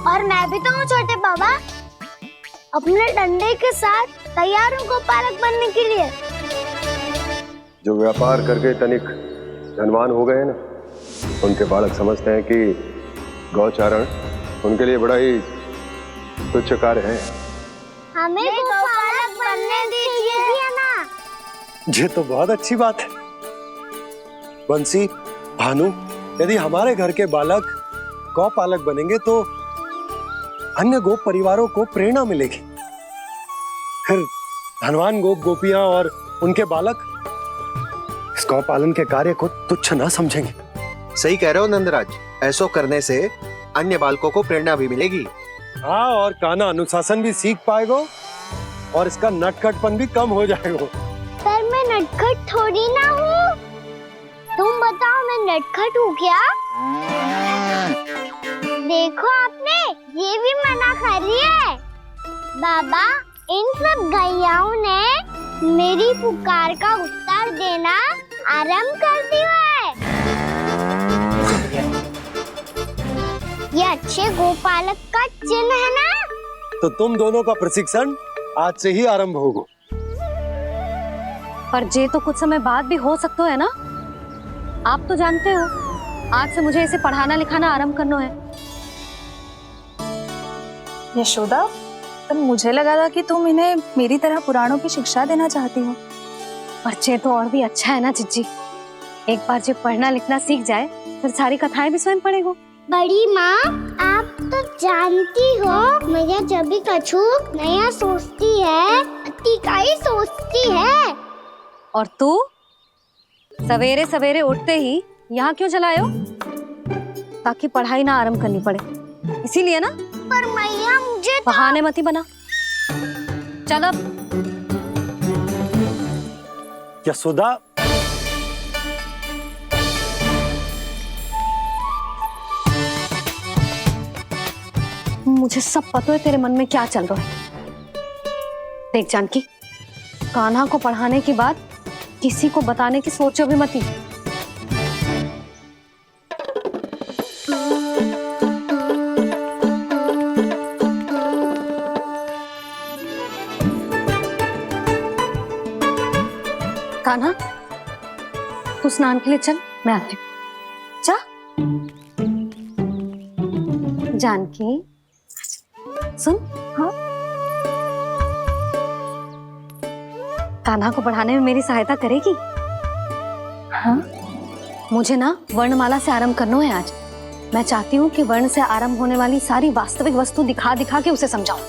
और मैं भी तो हूँ छोटे बाबा, अपने डंडे के साथ तैयार हूँ गोपालक बनने के लिए। जो व्यापार करके तनिक धनवान हो गए ना, उनके बालक समझते हैं कि गौचारण उनके लिए बड़ा ही तुच्छ कार्य है। हमें गोपालक बनने दीजिए ना। ये तो बहुत अच्छी बात है। बंसी, भानु, यदि हमारे घर के बालक गौपालक बनेंगे तो अन्य गोप परिवारों को प्रेरणा मिलेगी। फिर धनवान गोप गोपियां और उनके बालक इस गौपालन के कार्य को तुच्छ ना समझेंगे। सही कह रहे हो नंदराज, ऐसा करने से अन्य बालकों को प्रेरणा भी मिलेगी। हाँ, और कान्हा अनुशासन भी सीख पाएगा और इसका नटखटपन भी कम हो जाएगा। पर मैं नटखट थोड़ी ना हूँ। तुम बताओ मैं नटखट हूँ क्या? देखो आपने ये भी मना कर रही है। बाबा, इन सब गैयाओं ने मेरी पुकार का उत्तर देना आरंभ कर दिया है। ये अच्छे गोपालक का चिन्ह है ना? तो तुम दोनों का प्रशिक्षण आज से ही आरंभ होगा। पर ये तो कुछ समय बाद भी हो सकता है ना। आप तो जानते हो, आज से मुझे इसे पढ़ाना लिखाना आरंभ करना है। यशोदा, पर मुझे लगा था कि तुम इन्हें मेरी तरह पुराणों की शिक्षा देना चाहती हो। पर ये तो और भी अच्छा है ना जिज्जी। एक बार जब पढ़ना लिखना सीख जाए फिर सारी कथाएं भी स्वयं पढ़ेगा। बड़ी माँ, आप तो जानती हो मैया जब भी कछु नया सोचती है, का ही सोचती है। और तू सवेरे सवेरे उठते ही यहाँ क्यों चलाए हो? ताकि पढ़ाई ना आरंभ करनी पड़े, इसीलिए ना। पर मैया मुझे बहाने मती बना। चल अब। यशोदा, मुझे सब पता है तेरे मन में क्या चल रहा है। देख जानकी, कान्हा को पढ़ाने की बात किसी को बताने की सोचो भी मती। कान्हा, तू स्नान के लिए चल, मैं आती हूँ। जा। जानकी, सुन। हाँ, कान्हा को पढ़ाने में मेरी सहायता करेगी? हाँ, मुझे ना वर्णमाला से आरंभ करना है आज। मैं चाहती हूँ कि वर्ण से आरंभ होने वाली सारी वास्तविक वस्तु दिखा दिखा के उसे समझाऊं।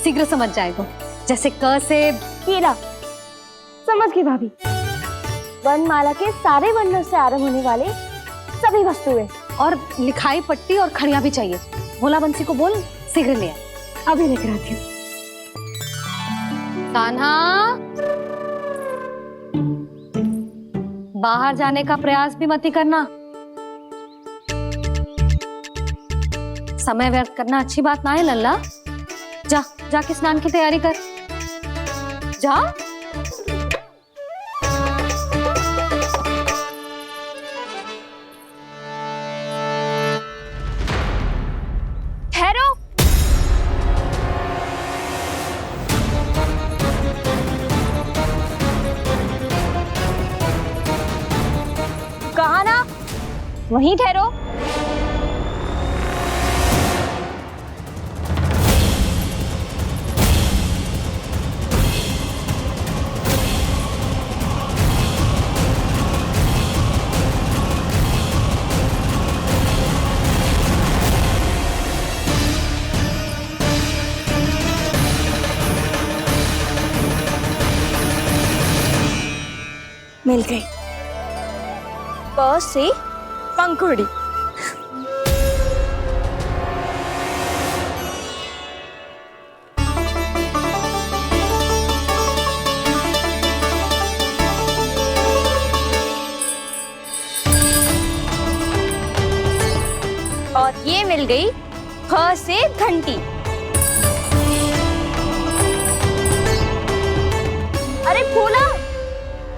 शीघ्र समझ जाएगा। जैसे क से कीड़ा। समझ गई भाभी। वर्णमाला के सारे वर्णों से आरंभ होने वाले सभी वस्तुएं। और लिखाई पट्टी और खड़िया भी चाहिए। भोला बंसी को बोल शीघ्र ले आए। अभी लेकर आती हूँ। कान्हा, बाहर जाने का प्रयास भी मत करना। समय व्यर्थ करना अच्छी बात ना है लल्ला। जा, जाके स्नान की तैयारी कर। जा। ठहरो। कहा ना, वहीं ठहरो। मिल गई। प से पंखुड़ी। और ये मिल गई ख से घंटी। अरे भोला,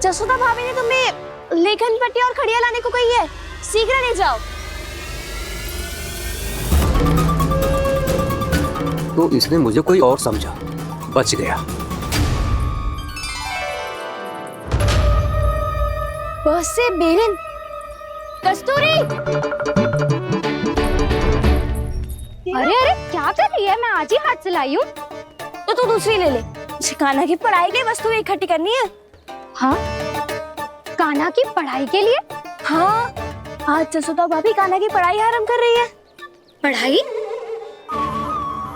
जसोदा भाभी ने तुम्हें लेखन पट्टी और खड़िया लाने को कही है, शीघ्र ले जाओ। तो इसने मुझे कोई और समझा। बच गया। बस से बेरन। कस्तूरी, अरे अरे क्या कर रही है? मैं आज ही हाथ से लाई हूँ। तो तू दूसरी ले ले। कान्हा की पढ़ाई की वस्तुएं इकट्ठी करनी है। हाँ, कान्हा की पढ़ाई के लिए? हाँ, आज जसोदा भाभी कान्हा की पढ़ाई आरंभ कर रही है। पढ़ाई?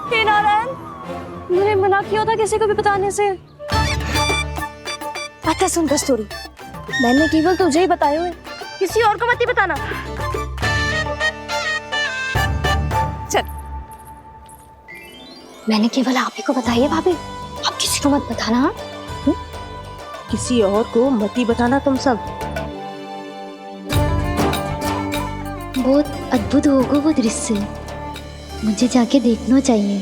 हे नारायण, मैंने मना किया था किसी को भी बताने से। अच्छा सुन कस्तूरी, मैंने केवल तुझे ही बताए हुए, किसी और को मत ही बताना। चल। मैंने केवल आप ही को बताई है भाभी, आप किसी को मत बताना। हाँ? किसी और को मत ही बताना तुम सब। बहुत अद्भुत होगा वो दृश्य, मुझे जाके देखना चाहिए।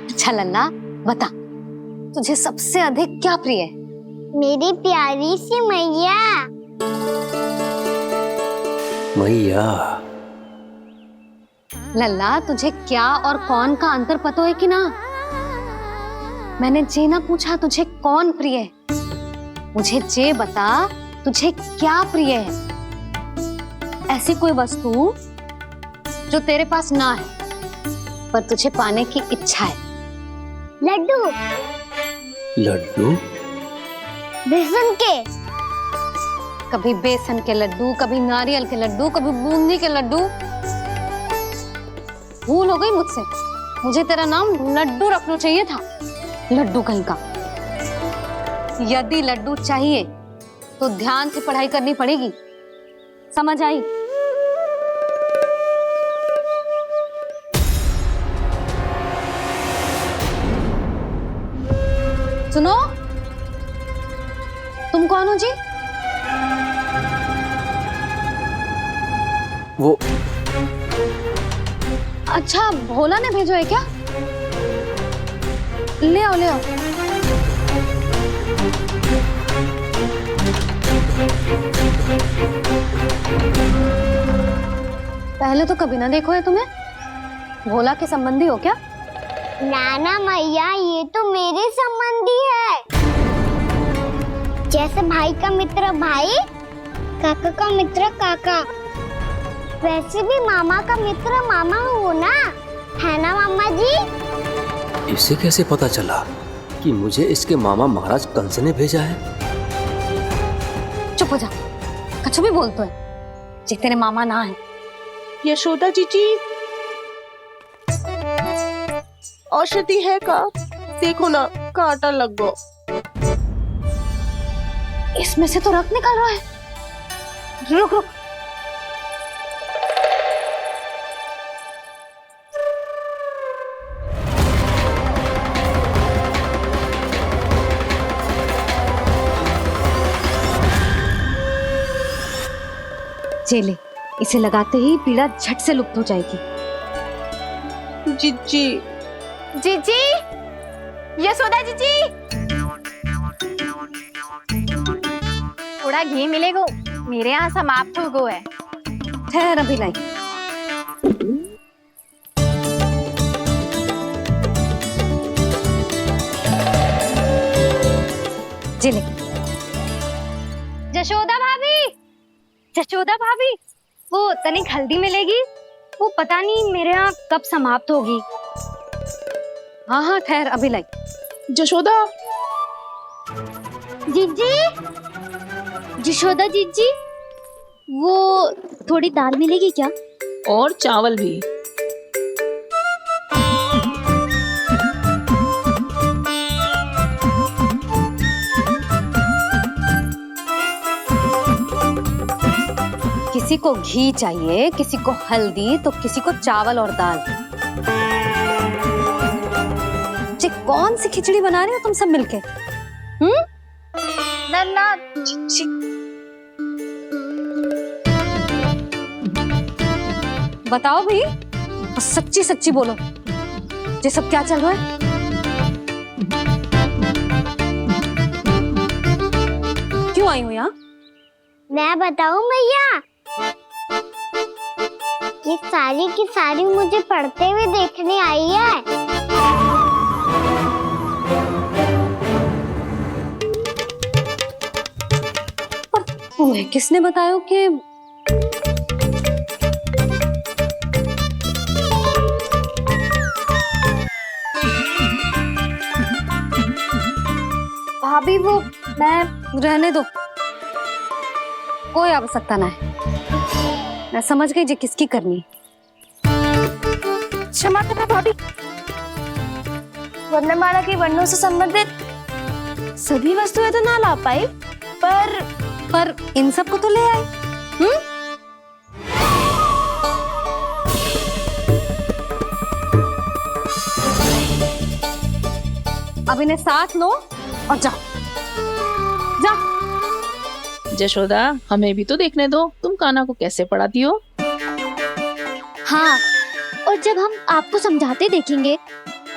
अच्छा लल्ला, बता तुझे सबसे अधिक क्या प्रिय है? मेरी प्यारी सी मैया। मैया। लल्ला, तुझे क्या और कौन का अंतर पता है कि ना? मैंने जे ना पूछा तुझे कौन प्रिय है, मुझे जे बता तुझे क्या प्रिय है। ऐसी कोई वस्तु जो तेरे पास ना है पर तुझे पाने की इच्छा है। लड्डू। लड्डू? बेसन के। कभी बेसन के लड्डू, कभी नारियल के लड्डू, कभी बूंदी के लड्डू। भूल हो गई मुझसे, मुझे तेरा नाम लड्डू रखना चाहिए था। लड्डू कहीं का। यदि लड्डू चाहिए तो ध्यान से पढ़ाई करनी पड़ेगी, समझ आई? सुनो, तुम कौन हो जी? वो अच्छा, भोला ने भेजो है क्या? ले आओ ले आओ। पहले तो कभी ना देखो है तुम्हें। भोला के संबंधी हो क्या? नाना मैया, ये तो मेरे संबंधी है। जैसे भाई का मित्र भाई, काका का मित्र काका, वैसे भी मामा का मित्र मामा हो ना, है ना मामा जी? इसे कैसे पता चला कि मुझे इसके मामा महाराज कंस ने भेजा है? चुप हो जा, कछु भी बोलते है जे तेरे मामा ना है। यशोदा जीजी, औषधि है का? देखो ना, कांटा लग गो। इसमें से तो रक्त निकल रहा है। रुक रुक। चले, इसे लगाते ही पीड़ा झट से लुप्त हो जाएगी। जीजी, जीजी, यशोदा जीजी, थोड़ा घी मिलेगा, मेरे यहाँ समाप्त हो गो है। ठहर अभी लाई। जिले। जशोदा भाभी, जशोदा भाभी, वो तनिक हल्दी मिलेगी? वो पता नहीं मेरे यहाँ कब समाप्त होगी। हाँ हाँ ठहर अभी लाई। जशोदा, जीजी, जशोदा जीजी, वो थोड़ी दाल मिलेगी क्या? और चावल भी। किसी को घी चाहिए, किसी को हल्दी, तो किसी को चावल और दाल। जी कौन सी खिचड़ी बना रही हो तुम सब मिलके? नन्ना, बताओ भाई, और सच्ची सच्ची बोलो, ये सब क्या चल रहा है? क्यों आई हो यहाँ? मैं बताऊं भैया? सारी की सारी मुझे पढ़ते हुए देखने आई है। तुम्हें किसने बताया कि भाभी वो मैं रहने दो, कोई आवश्यकता ना है। मैं समझ गई जे किसकी करनी। क्षमा करना भाभी, वर्णमाला के वर्णों से संबंधित सभी वस्तुएं तो ना ला पाई, पर इन सब को तो ले आए। अब इन्हें साथ लो और जाओ। यशोदा, हमें भी तो देखने दो तुम कान्हा को कैसे पढ़ाती हो। हाँ, और जब हम आपको समझाते देखेंगे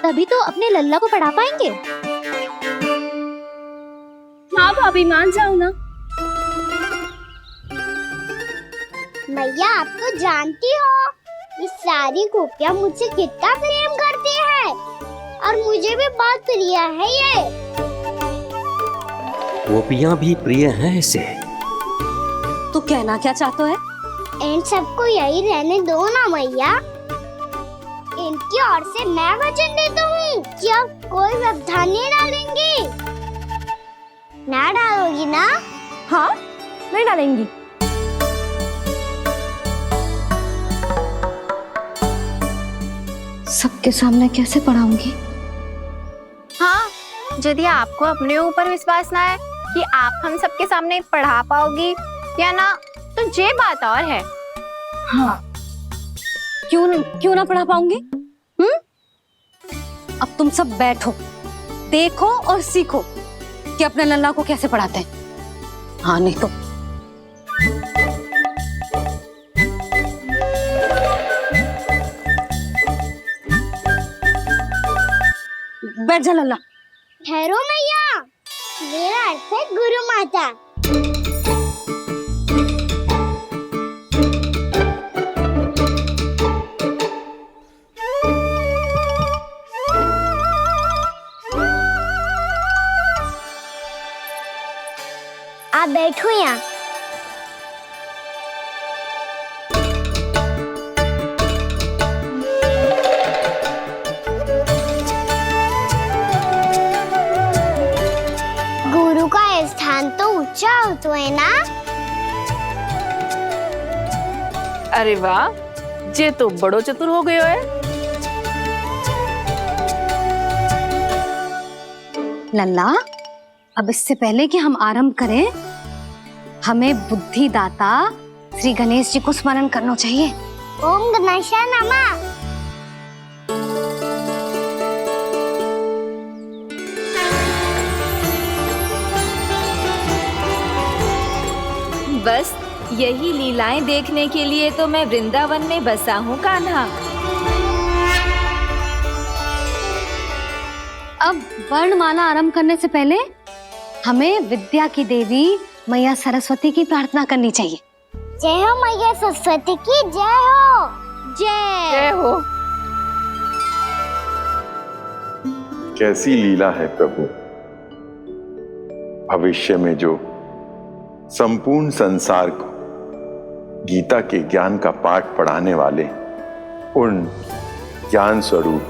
तभी तो अपने लल्ला को पढ़ा पाएंगे। हाँ भाभी, मान जाओ ना। मैया, आप तो जानती हो ये सारी गोपियां मुझसे कितना प्रेम करती है और मुझे भी बहुत प्रिय है ये। गोपियां भी प्रिय हैं इसे। तू कहना क्या चाहता है? इन सबको यही रहने दो ना मैया। इनकी ओर से मैं वचन देता हूँ कि अब कोई व्यवधान नहीं डालेंगी। ना डालोगी ना? हाँ, नहीं डालेंगी। सबके सामने कैसे पढ़ाऊंगी? हाँ, यदि आपको अपने ऊपर विश्वास ना है कि आप हम सबके सामने पढ़ा पाओगी या ना, तो ये बात और है। हाँ, क्यों ना पढ़ा पाऊंगी? अब तुम सब बैठो, देखो और सीखो कि अपने लल्ला को कैसे पढ़ाते हैं। हाँ, नहीं तो बैठ जा लल्ला। ठहरो मैया, मेरा अर्थ है गुरु माता। आप बैठो यहाँ। गुरु का स्थान तो ऊंचा होता है ना? अरे वाह, जे तो बड़ो चतुर हो गयो है। लल्ला, अब इससे पहले कि हम आरंभ करें, हमें बुद्धिदाता श्री गणेश जी को स्मरण करना चाहिए। ओम गणेशाय नमः। बस यही लीलाएं देखने के लिए तो मैं वृंदावन में बसा हूँ कान्हा। अब वर्णमाला आरंभ करने से पहले हमें विद्या की देवी मैया सरस्वती की प्रार्थना करनी चाहिए। जय हो मैया सरस्वती की जय हो। जय हो। कैसी लीला है प्रभु। भविष्य में जो संपूर्ण संसार को गीता के ज्ञान का पाठ पढ़ाने वाले उन ज्ञान स्वरूप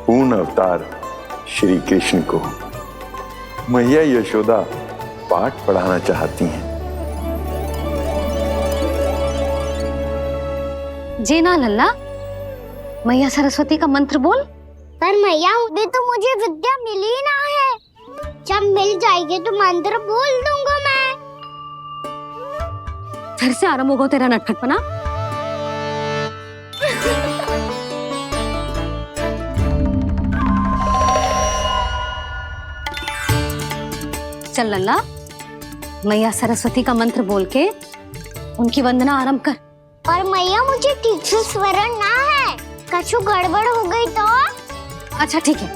पूर्ण अवतार श्री कृष्ण को मैया यशोदा पाठ पढ़ाना चाहती हैं। जी ना लल्ला, मैया सरस्वती का मंत्र बोल। पर मैया, अभी तो मुझे विद्या मिली ना है। जब मिल जाएगी तो मंत्र बोल दूंगा मैं। फिर से आरंभ होगा तेरा नटखटपना। चल लल्ला, मैया सरस्वती का मंत्र बोल के उनकी वंदना आरंभ कर। और मैया, मुझे ठीक से स्मरण ना है, कछु गड़बड़ हो गई तो? अच्छा ठीक है,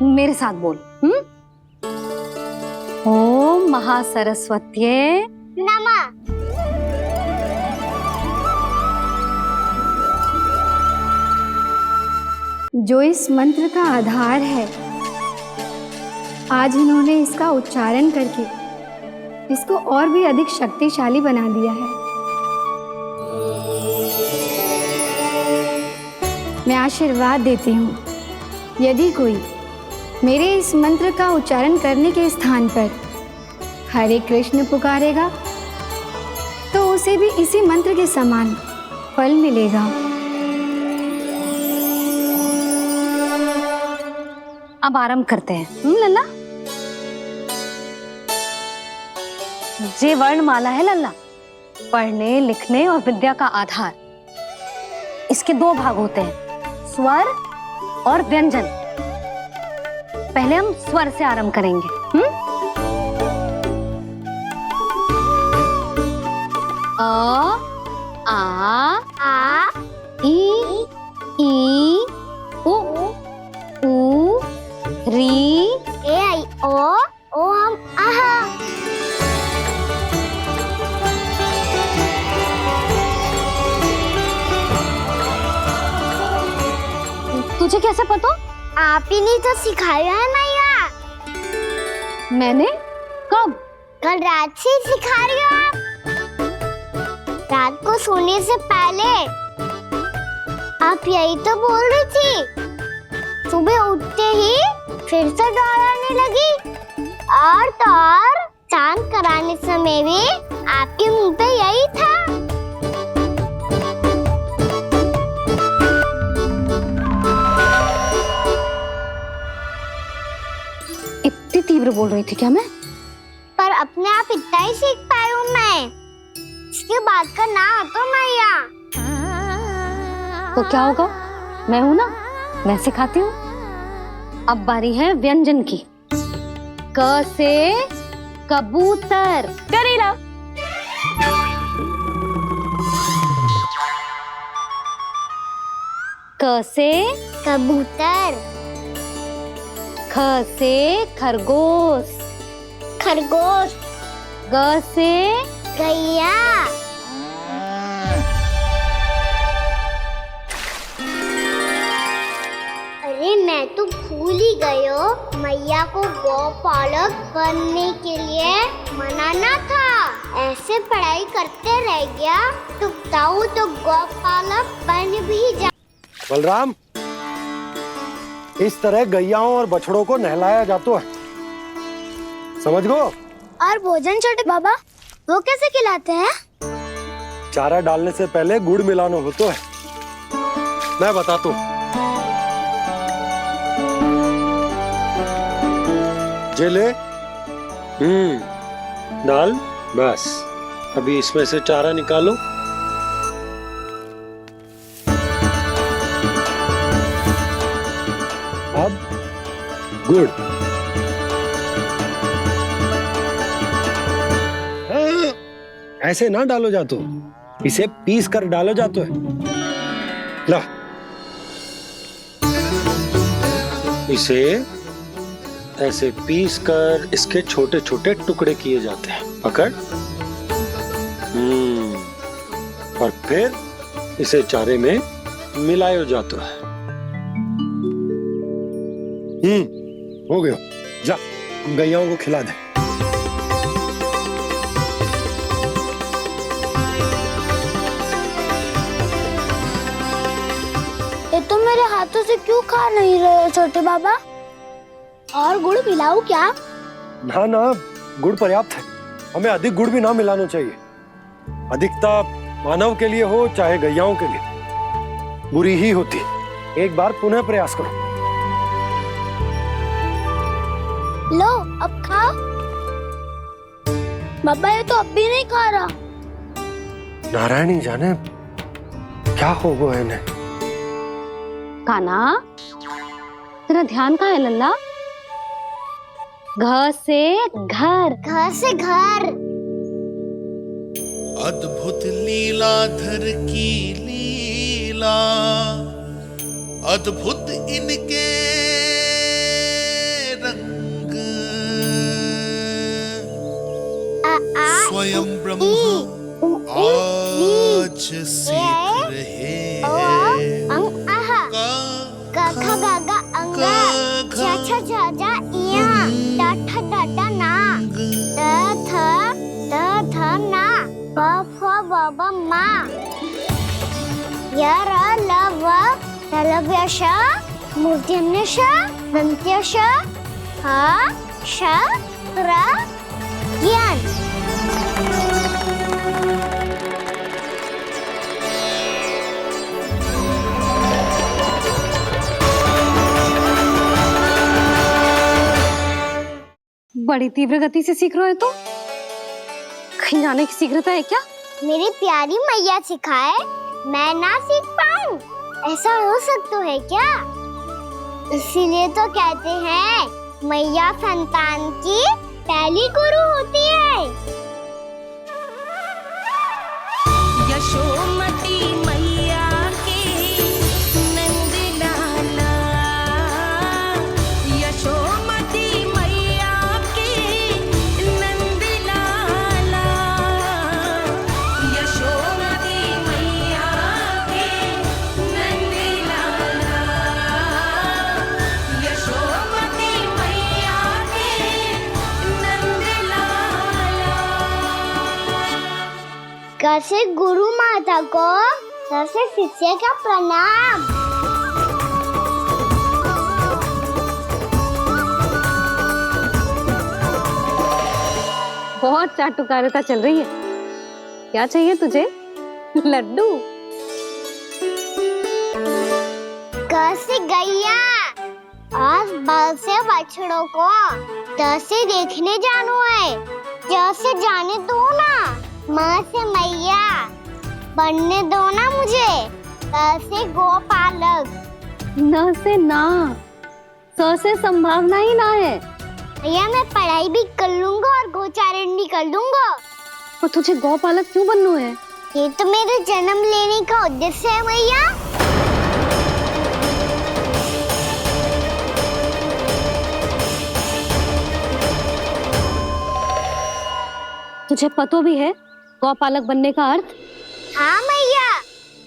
मेरे साथ बोल। ओम महासरस्वत्ये नमः। जो इस मंत्र का आधार है, आज इन्होंने इसका उच्चारण करके इसको और भी अधिक शक्तिशाली बना दिया है। मैं आशीर्वाद देती हूँ, यदि कोई मेरे इस मंत्र का उच्चारण करने के स्थान पर हरे कृष्ण पुकारेगा तो उसे भी इसी मंत्र के समान फल मिलेगा। अब आरंभ करते हैं। लल्ला, ये वर्णमाला है लल्ला, पढ़ने लिखने और विद्या का आधार। इसके दो भाग होते हैं, स्वर और व्यंजन। पहले हम स्वर से आरंभ करेंगे। अ, आ, ई, उ, री, ए आई ओ हम आहा। तुझे कैसे पता? आप ही ने तो सिखाया है मैया। मैंने? कब? कल रात से सिखा रही हो आप। रात को सोने से पहले आप यही तो बोल रही थी। सुबह उठते ही फिर से दोहराने लगी, और तो और चांद कराने समय भी आपके मुंह पे यही था। इतनी तीव्र बोल रही थी क्या मैं? पर अपने आप इतना ही सीख पाई हूँ मैं। इसके बाद का ना तो मैया। तो क्या होगा? मैं हूं ना, मैं सिखाती हूँ। अब बारी है व्यंजन की। क से कबूतर। करेला। क से कबूतर। ख से खरगोश। खरगोश। ग से गैया। अरे मैं तो भूल ही गई हो, मैया को गौपालक बनने के लिए मनाना था। ऐसे पढ़ाई करते रह गया तो ताऊ तो गौपालक बन भी जा। बलराम, इस तरह गैयाओं और बछड़ों को नहलाया जाता है, समझ गो? और भोजन छोटे बाबा, वो कैसे खिलाते हैं? चारा डालने से पहले गुड़ मिलाना होता है। मैं बताता हूँ। जे ले, डाल, बस। अभी इसमें से चारा निकालो। अब गुड़। ऐसे ना डालो जातो, इसे पीस कर डालो जातो है। ला, इसे ऐसे पीस कर इसके छोटे छोटे टुकड़े किए जाते हैं। पकड़। और फिर इसे चारे में मिलाया जाता है। हो गया। जा, गैयाओं को खिला दे। ये तो मेरे हाथों से क्यों खा नहीं रहे हो छोटे बाबा? और गुड़ मिलाऊं क्या? ना ना, गुड़ पर्याप्त है। हमें अधिक गुड़ भी ना मिलाना चाहिए। अधिकता मानव के लिए हो चाहे गैयाओं के लिए बुरी ही होती। एक बार पुनः प्रयास करो। लो, अब खाओ। बाबा ये तो अब भी नहीं खा रहा। नारायणी जाने क्या हो गया इन्हें। काना, तेरा ध्यान कहाँ है लल्ला? घ से घर। घर से घर। अद्भुत लीलाधर की लीला, अद्भुत इनके रंग, स्वयं ब्रह्मा आज सीख रहे हैं। for Baba Ma. Yara lava Talavyasha Murtyamnesha Dantyasha Ha Sha Ra Gyan. बड़ी तीव्र गति से सीख रहे हो तो कहीं जाने की शीघ्रता है क्या? मेरी प्यारी मैया सिखाए, मैं ना सीख पाऊं, ऐसा हो सकता है क्या? इसीलिए तो कहते हैं मैया संतान की पहली गुरु होती है। यशोमती मैया के नंद लाला, यशोमती मैया के नंद लाला, यशोमती मैया के नंद लाला, यशोमती मैया के नंद लाला। कैसे गुरु माता को सबसे शिष्य का प्रणाम। बहुत चाटुकारिता चल रही है। क्या चाहिए तुझे? लड्डू? कैसे गैया और बल से बछड़ों को कैसे देखने जानो है, जैसे जाने दो ना, माँ से मैया बनने दो ना मुझे, कैसे गोपालक। न से ना, स से संभावना ही ना है। भैया मैं पढ़ाई भी कर लूंगा और गोचारण भी कर दूंगा। और तुझे गौपालक क्यों बनना है? ये तो मेरे जन्म लेने का उद्देश्य है भैया। तुझे पतो भी है गौपालक बनने का अर्थ? हाँ मैया,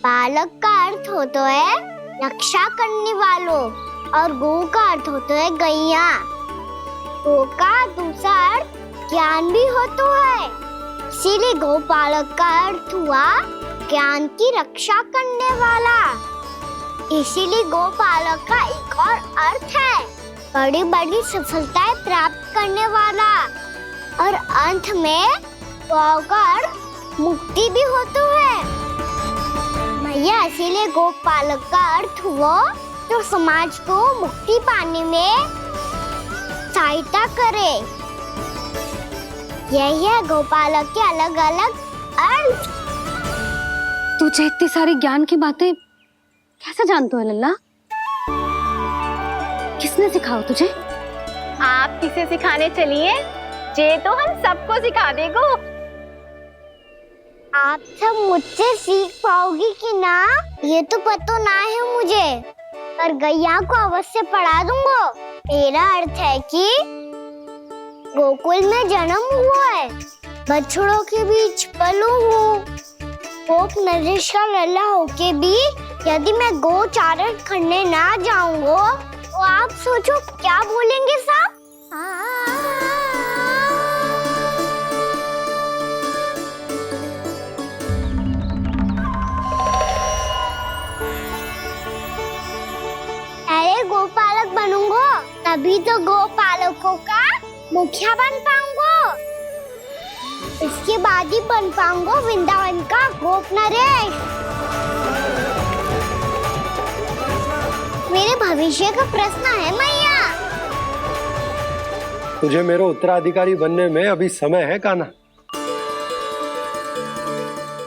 पालक का अर्थ होता है रक्षा करने वालों और गौ का अर्थ होता है गैया। गौ का दूसरा अर्थ ज्ञान भी होता है, इसीलिए गौपालक का अर्थ हुआ ज्ञान की रक्षा करने वाला। इसीलिए गौपालक का एक और अर्थ है बड़ी बड़ी सफलताएं प्राप्त करने वाला, और अंत में गौ का अर्थ मुक्ति भी होता है। भैया इसीलिए गोपालक का अर्थ हुआ जो समाज को मुक्ति पाने में सहायता करे। यही है गोपालक के अलग अलग अर्थ। तुझे इतनी सारी ज्ञान की बातें कैसे जानते हो लल्ला? किसने सिखाओ तुझे? आप किसे सिखाने चलिए, जे तो हम सबको सिखा देगो। आप सब मुझसे सीख पाओगी कि ना ये तो पता ना है मुझे, पर गैया को अवश्य पढ़ा दूंगा। मेरा अर्थ है कि गोकुल में जन्म हुआ है, बछड़ों के बीच पलू हूँ, गोप नरेश का लल्ला होके भी यदि मैं गोचारण करने ना जाऊंगा तो आप सोचो क्या बोलेंगे साहब? अरे गोपालक बनूंगा तभी तो गोपालकों का मुखिया बन पाऊंगा, इसके बाद ही बन पाऊंगा वृंदावन का गोप नरेश। मेरे भविष्य का प्रश्न है मैया। तुझे मेरा उत्तराधिकारी बनने में अभी समय है कान्हा,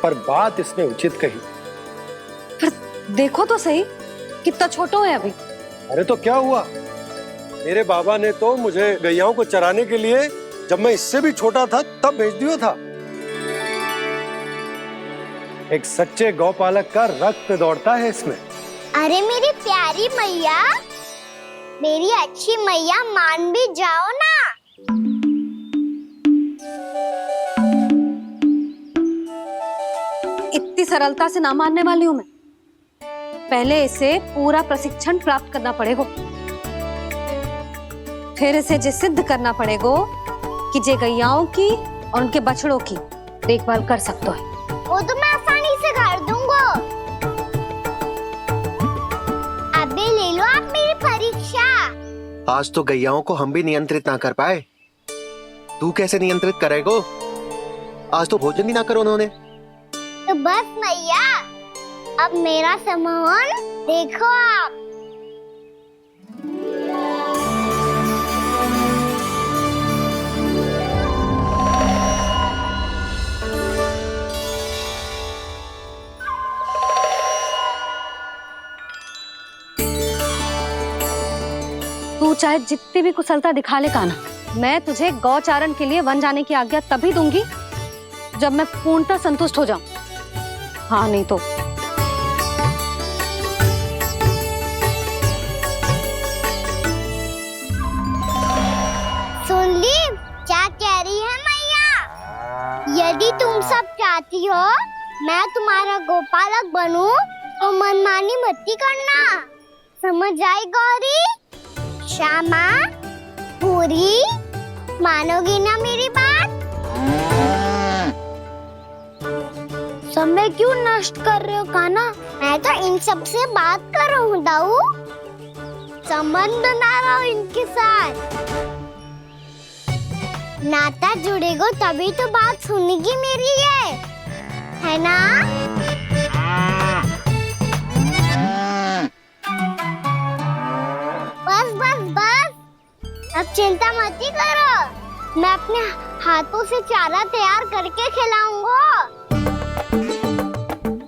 पर बात इसने उचित कही। पर देखो तो सही, कितना छोटा है अभी। अरे तो क्या हुआ, मेरे बाबा ने तो मुझे गैयाओं को चराने के लिए जब मैं इससे भी छोटा था तब भेज दिया था। एक सच्चे गौपालक का रक्त दौड़ता है इसमें। अरे मेरी प्यारी मैया, मेरी अच्छी मैया, मान भी जाओ ना। इतनी सरलता से ना मानने वाली हूं मैं। पहले इसे पूरा प्रशिक्षण प्राप्त करना पड़ेगा, फिर इसे ये सिद्ध करना पड़ेगा कि जे गैयाओं की और उनके बछड़ों की देखभाल कर सकता है। वो तो मैं आसानी से कर दूंगा। अबे ले लो आप मेरी परीक्षा। आज तो गैयाओं को हम भी नियंत्रित ना कर पाए, तू कैसे नियंत्रित करेगो? आज तो भोजन भी ना करो उन्होंने। तो बस मैया, अब मेरा सम्मान देखो आप। तू चाहे जितनी भी कुशलता दिखा ले कान्हा, मैं तुझे गौचारण के लिए वन जाने की आज्ञा तभी दूंगी जब मैं पूर्णतः संतुष्ट हो जाऊं। हाँ नहीं तो सुन ली क्या कह रही है मैया? यदि तुम सब चाहती हो मैं तुम्हारा गोपालक बनूं तो मनमानी मत करना, समझ आई गौरी? श्यामा, पूरी, मानोगी ना मेरी बात? समय क्यों नष्ट कर रहे हो कान्हा? मैं तो इन सब से बात कर रहा हूँ दाऊ, संबंध बना रहा हूँ इनके साथ। नाता जुड़ेगा तभी तो बात सुनेगी मेरी, ये है ना? बस बस बस, अब चिंता मत ही करो, मैं अपने हाथों से चारा तैयार करके खिलाऊंगा।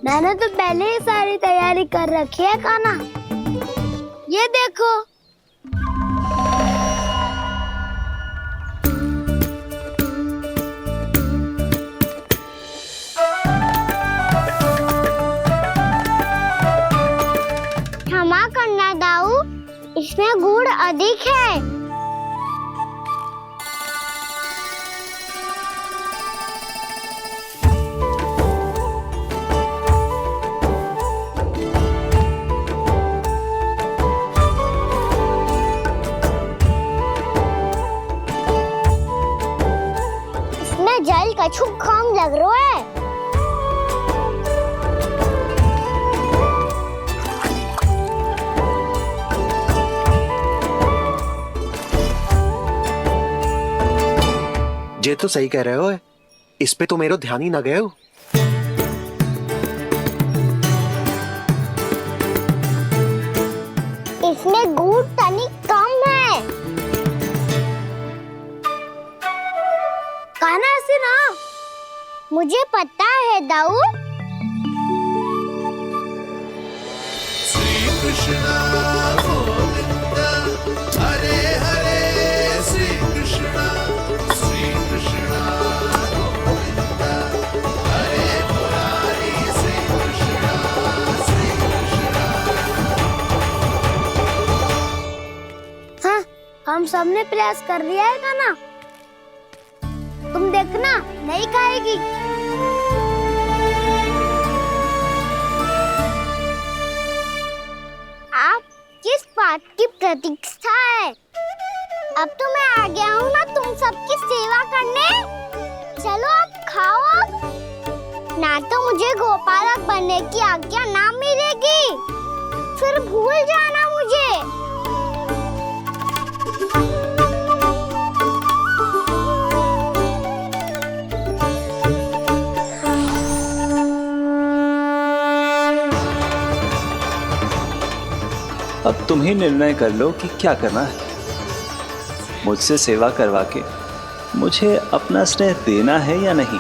मैंने तो पहले ही सारी तैयारी कर रखी है कान्हा, ये देखो। क्षमा करना दाऊ, इसमें गुड़ अधिक है। इसमें जल कछु कम लग रहा है। ये तो सही कह रहे हो, इस पे तो मेरा ध्यान ही ना गए हो। इसमें गुड़ तनिक कम है। कान्हा ऐसे ना, मुझे पता है दाऊ। श्री कृष्ण गोविंद हरे हरे, श्री कृष्ण गोविंद हरे मुरारी, श्री कृष्ण हाँ, हम सबने प्रयास कर लिया है कान्हा, तुम देखना नहीं खाएगी। आप किस बात की प्रतीक्षा है? अब तो मैं आ गया हूँ ना तुम सबकी सेवा करने। चलो अब खाओ अब। ना तो मुझे गोपालक बनने की आज्ञा ना मिलेगी, फिर भूल जाना मुझे। अब तुम ही निर्णय कर लो कि क्या करना है। मुझसे सेवा करवा के मुझे अपना स्नेह देना है या नहीं।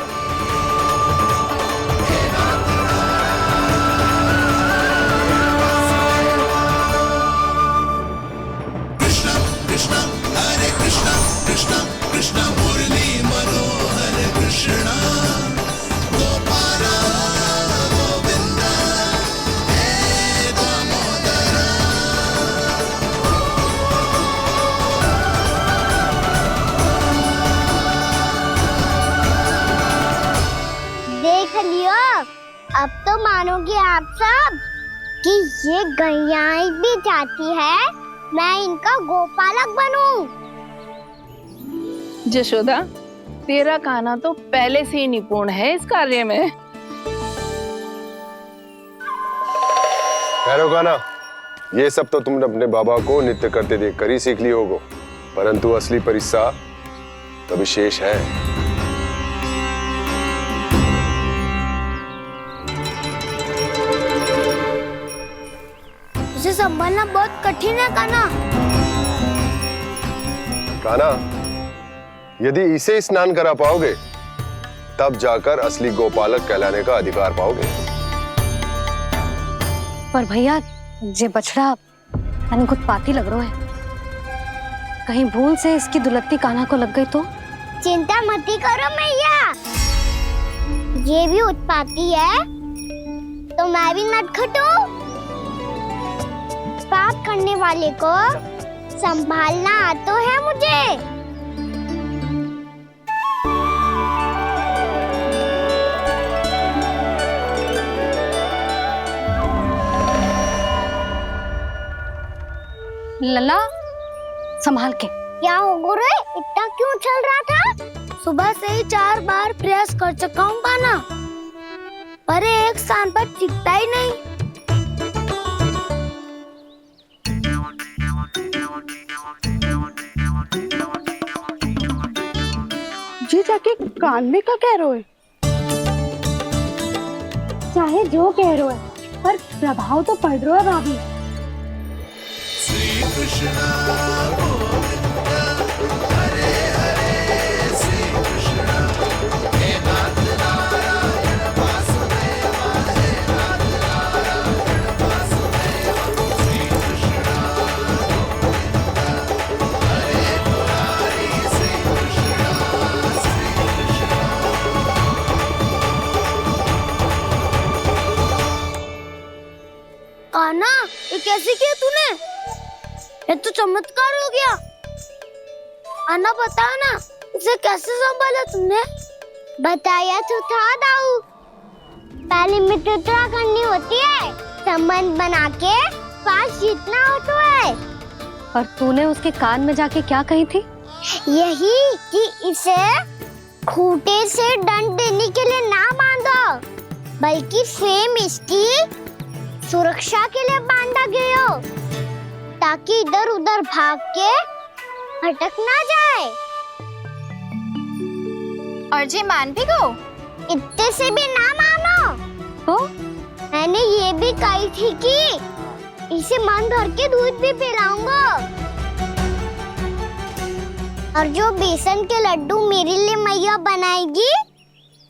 कृष्ण कृष्ण हरे कृष्ण, कृष्ण कृष्ण मुरली मनोहर कृष्ण, गोपाल गोविंद हे दामोदर। देख लियो, अब तो मानोगे आप सब कि ये गैयाएं भी चाहती है मैं इनका गोपालक बनूं। जशोदा, तेरा कान्हा तो पहले से ही निपुण है इस कार्य में। ठहरो कान्हा, ये सब तो तुमने अपने बाबा को नृत्य करते देखकर ही सीख ली होगो, परंतु असली परिस्सा तो विशेष है। उसे संभालना बहुत कठिन है कान्हा। कान्हा, यदि इसे स्नान करा पाओगे तब जाकर असली गोपालक कहलाने का अधिकार पाओगे। पर भैया ये बछड़ा उत्पाती लग रहा है, कहीं भूल से इसकी दुलत्ती कान्हा को लग गई तो? चिंता मत करो मैया, ये भी उत्पाती है तो मैं भी नटखट हूँ। पाप करने वाले को संभालना आता है मुझे। लला संभाल के। क्या हो गुरु, इतना क्यों चल रहा था? सुबह से ही 4 बार प्रयास कर चुका हूँ कान्हा, पर एक स्थान पर टिकता ही नहीं। जी जाके कान में क्या कह रहे हो? चाहे जो कह रहे हो, पर प्रभाव तो पड़ रहा है भाभी। श्री कृष्ण गोविंद हरे हरे, श्री कृष्ण हे नाथ नारायण वासुदेव, हे नाथ नारायण वासुदेव, श्री कृष्ण गोविंद हरे मुरारी, श्री कृष्ण कान्हा, ये कैसे किया तूने? ये तो चमत्कार हो गया। अन्ना बता ना, इसे कैसे संभाला तुमने? बताया तो था दाऊ, पहले मित्रता करनी होती है, संबंध बना के पास जीतना होता है। और तूने उसके कान में जाके क्या कही थी? यही कि इसे खूंटे से दंड देने के लिए ना बांधो, बल्कि स्वयं इसकी सुरक्षा के लिए बांधा गया हो, ताकि इधर उधर भाग के भटक ना जाए। और जी मान भी गो? इतने से भी ना मानो। तो मैंने ये भी कही थी कि इसे मन भर के दूध भी पिलाऊंगा, और जो बेसन के लड्डू मेरे लिए मैया बनाएगी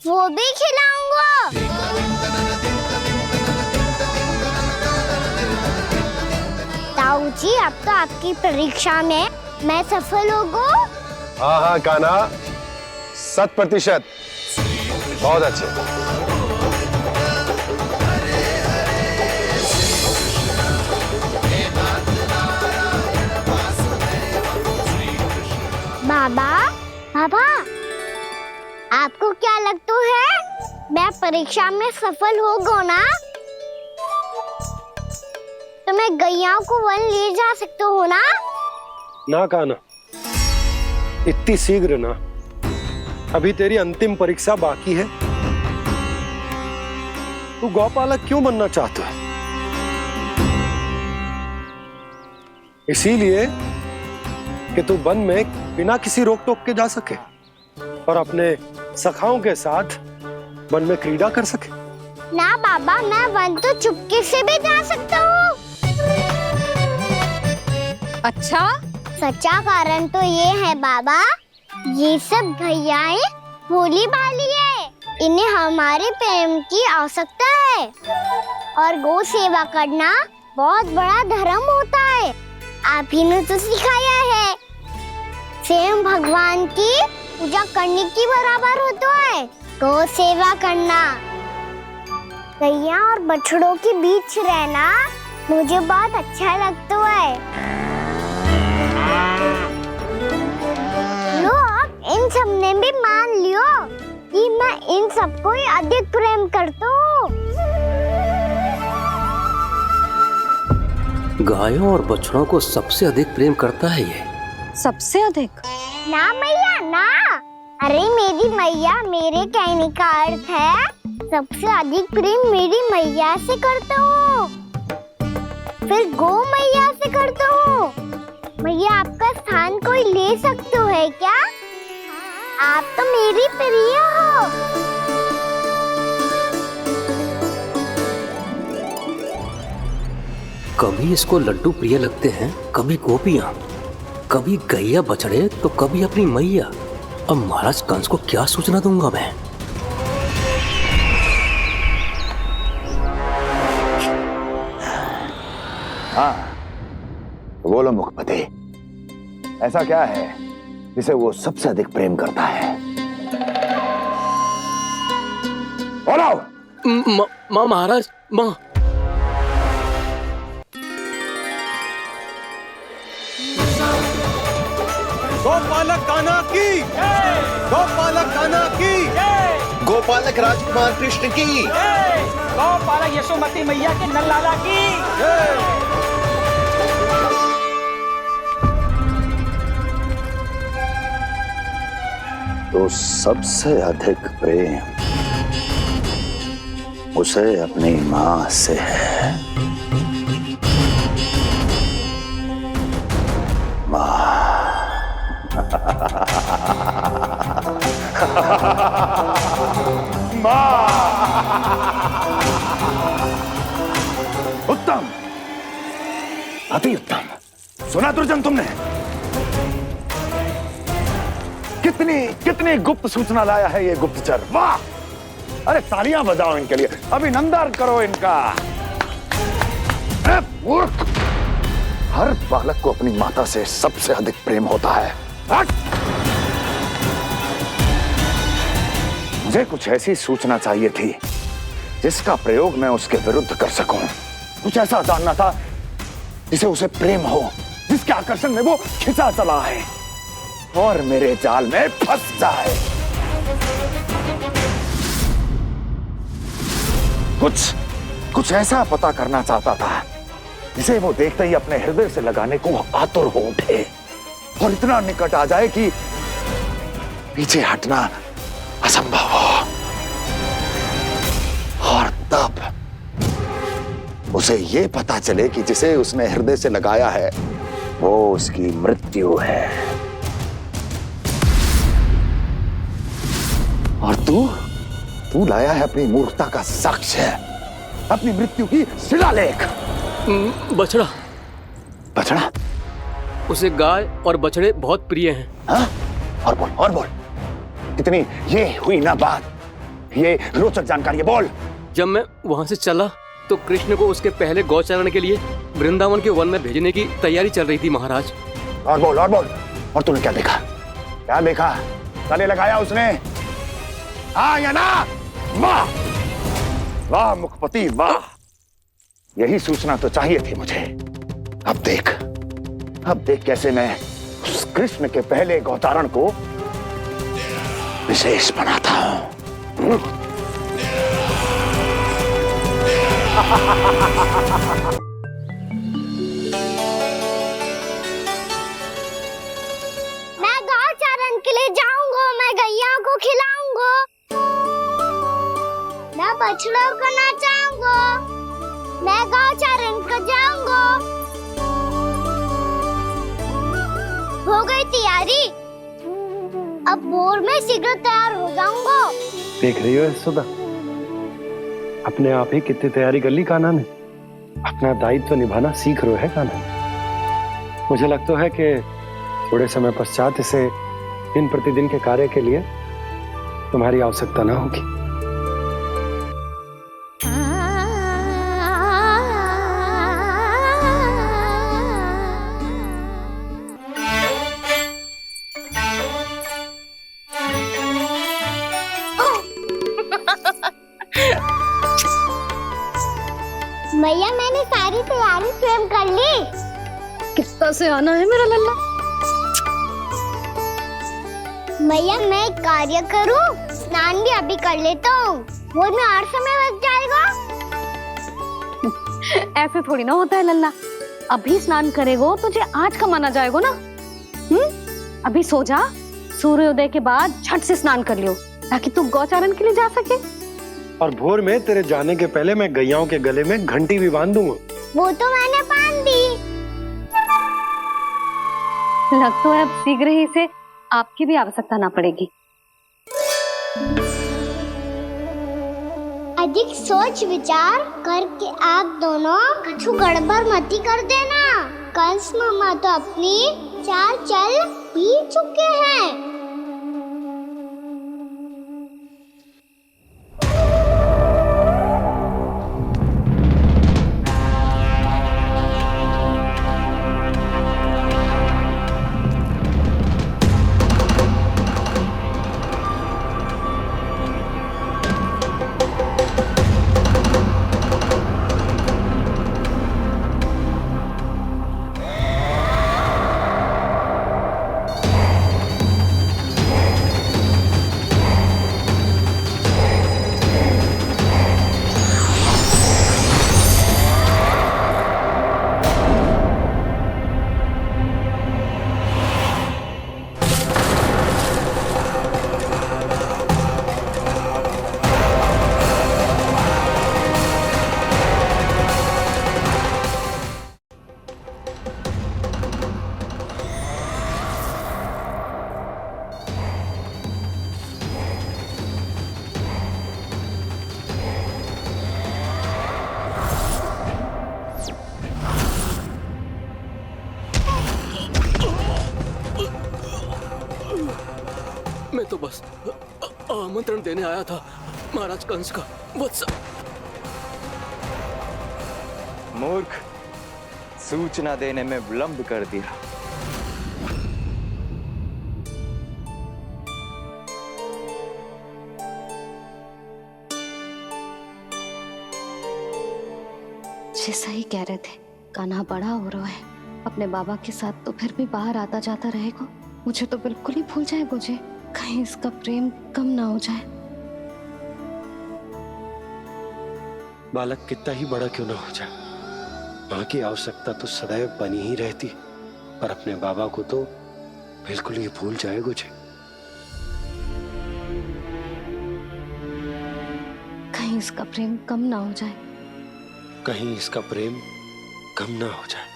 वो भी खिलाऊंगा। ताऊ जी, अब तो आपकी परीक्षा में मैं सफल होगा। हाँ हाँ कान्हा, 100%। बहुत अच्छे। बाबा, बाबा, आपको क्या लगता है मैं परीक्षा में सफल होगा ना? तो मैं गैयाओं को वन ले जा सकता हूँ ना? ना कान्हा, इतनी शीघ्र ना, अभी तेरी अंतिम परीक्षा बाकी है। तू गौपालक क्यों बनना चाहता है? इसीलिए कि तू वन में बिना किसी रोक टोक के जा सके और अपने सखाओं के साथ वन में क्रीड़ा कर सके। ना बाबा, मैं वन तो चुपके से भी जा सकता हूँ। अच्छा, सच्चा कारण तो ये है बाबा, ये सब गैयाएं भोली भाली है, इन्हें हमारे प्रेम की आवश्यकता है, और गौ सेवा करना बहुत बड़ा धर्म होता है। आप ही ने तो सिखाया है, स्वयं भगवान की पूजा करने की बराबर होता है गौ सेवा करना। गैया और बछड़ों के बीच रहना मुझे बहुत अच्छा लगता है। लो, अब इन सब ने भी मान लियो कि मैं इन सबको ही अधिक प्रेम करता हूँ। गायों और बछड़ों को सबसे अधिक प्रेम करता है ये। सबसे अधिक? ना मैया ना, अरे मेरी मैया, मेरे कहने का अर्थ है सबसे अधिक प्रेम मेरी मैया से करता हूँ। फिर गौ मैया से करता हूँ। मैया आपका स्थान कोई ले सकते है क्या? आप तो मेरी प्रिय हो। कभी इसको लड्डू प्रिय लगते हैं, कभी गोपियां, कभी गैया बछड़े, तो कभी अपनी मैया। अब महाराज कंस को क्या सूचना दूंगा मैं? हाँ, तो बोलो मुखपति, ऐसा क्या है जिसे वो सबसे अधिक प्रेम करता है? बोलो। माँ महाराज, माँ। गोपालक कान्हा की, गोपालक कान्हा की, गोपालक राजकुमार कृष्ण की, गोपालक यशोमती मैया के नल्लाला की। तो सबसे अधिक प्रेम उसे अपनी मां से है। मां। उत्तम, अति उत्तम। सुना दुर्जन तुमने? कितनी कितनी गुप्त सूचना लाया है ये गुप्तचर। वाह! अरे तालियां बजाओ इनके लिए, अभिनंदन करो इनका। मूर्ख! हर बालक को अपनी माता से सबसे अधिक प्रेम होता है। मुझे कुछ ऐसी सूचना चाहिए थी जिसका प्रयोग मैं उसके विरुद्ध कर सकूं। कुछ ऐसा जानना था जिसे उसे प्रेम हो, जिसके आकर्षण में वो खिंचा चला है और मेरे जाल में फंस जाए। कुछ ऐसा पता करना चाहता था जिसे वो देखते ही अपने हृदय से लगाने को आतुर हो उठे और इतना निकट आ जाए कि पीछे हटना असंभव हो। और तब उसे ये पता चले कि जिसे उसने हृदय से लगाया है वो उसकी मृत्यु है। और तू लाया है अपनी मूर्खता का साक्ष्य, अपनी मृत्यु की शिलालेख। बछड़ा। बछड़ा? उसे गाय और बछड़े बहुत प्रिय हैं। हाँ? और बोल। इतनी ये हुई ना बात, ये रोचक जानकारी बोल। जब मैं वहां से चला तो कृष्ण को उसके पहले गौचारण के लिए वृंदावन के वन में भेजने की तैयारी चल रही थी महाराज। और बोल। और तूने क्या देखा? गले लगाया उसने? हाँ या ना? वाह वाह मुखपति वाह, यही सूचना तो चाहिए थी मुझे। अब देख कैसे मैं उस कृष्ण के पहले गौतारण को विशेष बनाता हूं। मैं गौचारण के लिए जाऊंगा, मैं गैया को खिलाऊंगा, मैं बछड़ों को नचाऊंगा, मैं गौचारण को जाऊंगा। हो गई तैयारी, अब भोर में शीघ्र तैयार हो जाऊंगा। देख रही हो यशोदा, अपने आप ही कितनी तैयारी कर ली कान्हा ने। अपना दायित्व निभाना सीख रहे है कान्हा। मुझे लगता है कि थोड़े समय पश्चात इसे दिन प्रतिदिन के कार्य के लिए तुम्हारी आवश्यकता ना होगी। भैया मैंने सारी तैयारी स्वयं कर ली। कितना से आना है मेरा लल्ला? भैया मैं एक कार्य करूं, स्नान भी अभी कर लेता हूँ, वो में और समय लग जाएगा। ऐसे थोड़ी ना होता है लल्ला, अभी स्नान करेगो तुझे आज का माना जाएगा ना। अभी सो जा, सूर्योदय के बाद झट से स्नान कर लियो ताकि तू गौचारण के लिए जा सके। और भोर में तेरे जाने के पहले मैं गैयाओं के गले में घंटी भी बांध दूंगा वो तो मैंने बांध दी। लग तो है अब शीघ्र ही इसे आपकी भी आवश्यकता ना पड़ेगी। अधिक सोच विचार करके आप दोनों कछु गड़बड़ मती कर देना। कंस मामा तो अपनी चाल चल ही चुके हैं। मैं तो बस आमंत्रण देने आया था महाराज कंस का। वत्स मूर्ख, सूचना देने में विलंब कर दिया। जैसा ही कह रहे थे, कान्हा बड़ा हो रहा है, अपने बाबा के साथ तो फिर भी बाहर आता जाता रहेगा। मुझे तो बिल्कुल ही भूल जाएगा मुझे, कहीं इसका प्रेम कम ना हो जाए। बालक कितना ही बड़ा क्यों ना हो जाए, माँ की आवश्यकता तो सदैव बनी ही रहती, पर अपने बाबा को तो बिल्कुल ही भूल जाए मुझे। कहीं इसका प्रेम कम ना हो जाए, कहीं इसका प्रेम कम ना हो जाए।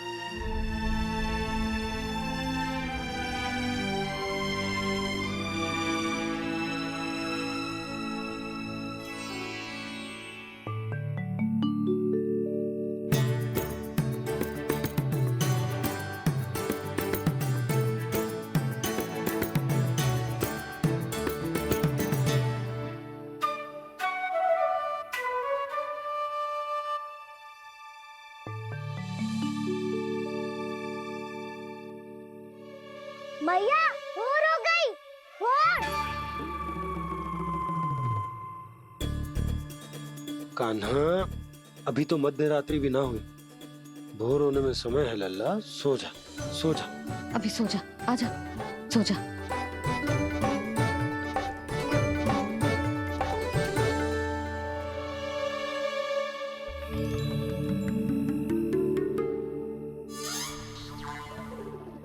मैया भोर हो गई, भोर। कान्हा, अभी तो मध्य रात्रि भी ना हुई, भोर होने में समय है लल्ला। सो जा, सो जा। अभी सो जा, आजा, सो जा।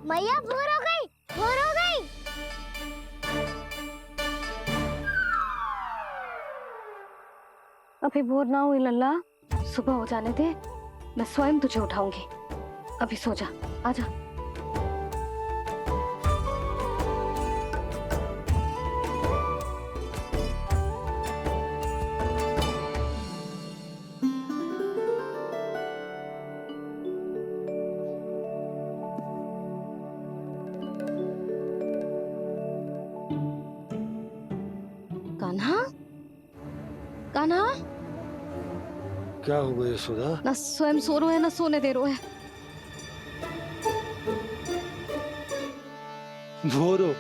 मैया भोर हो गई, भोर हो गई। अभी भोर ना हुई लल्ला, सुबह हो जाने दे, मैं स्वयं तुझे उठाऊंगी। अभी सो जा, आजा। कान्हा, कान्हा, क्या हो गया यशोदा? ना स्वयं सो रहे है ना सोने दे रहे है। भोर हो।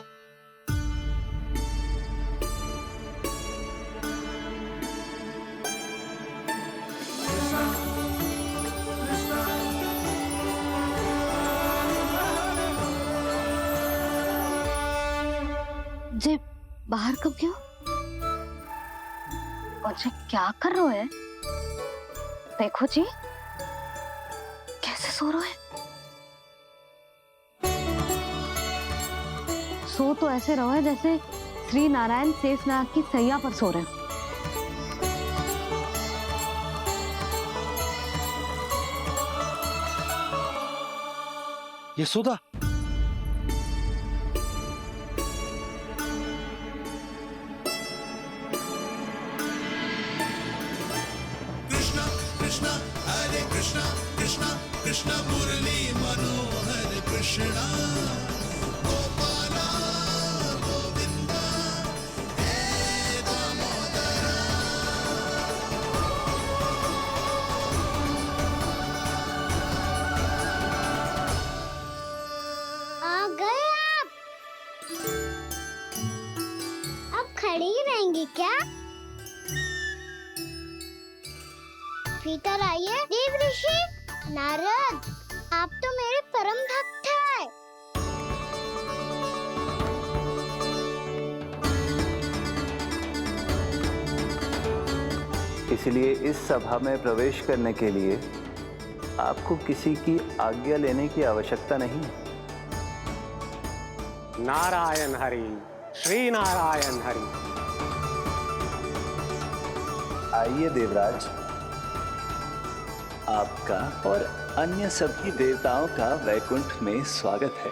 जे बाहर कब क्यों? और जे क्या कर रहे है? देखो जी, कैसे सो रहे हैं। सो तो ऐसे रहो है जैसे श्री नारायण शेषनाग की सैया पर सो रहे हैं। यशोदा, कृष्णा कृष्णा हरे कृष्णा कृष्णा कृष्णा मुरली मनोहर कृष्णा गोपाला गोविंदा हे दामोदरा। आ गए आप। अब खड़ी ही रहेंगी क्या? भीतर आइए। देव ऋषि नारद, आप तो मेरे परम भक्त हैं। इसलिए इस सभा में प्रवेश करने के लिए आपको किसी की आज्ञा लेने की आवश्यकता नहीं है। नारायण हरि, श्री नारायण हरि। आइए देवराज, आपका और अन्य सभी देवताओं का वैकुंठ में स्वागत है।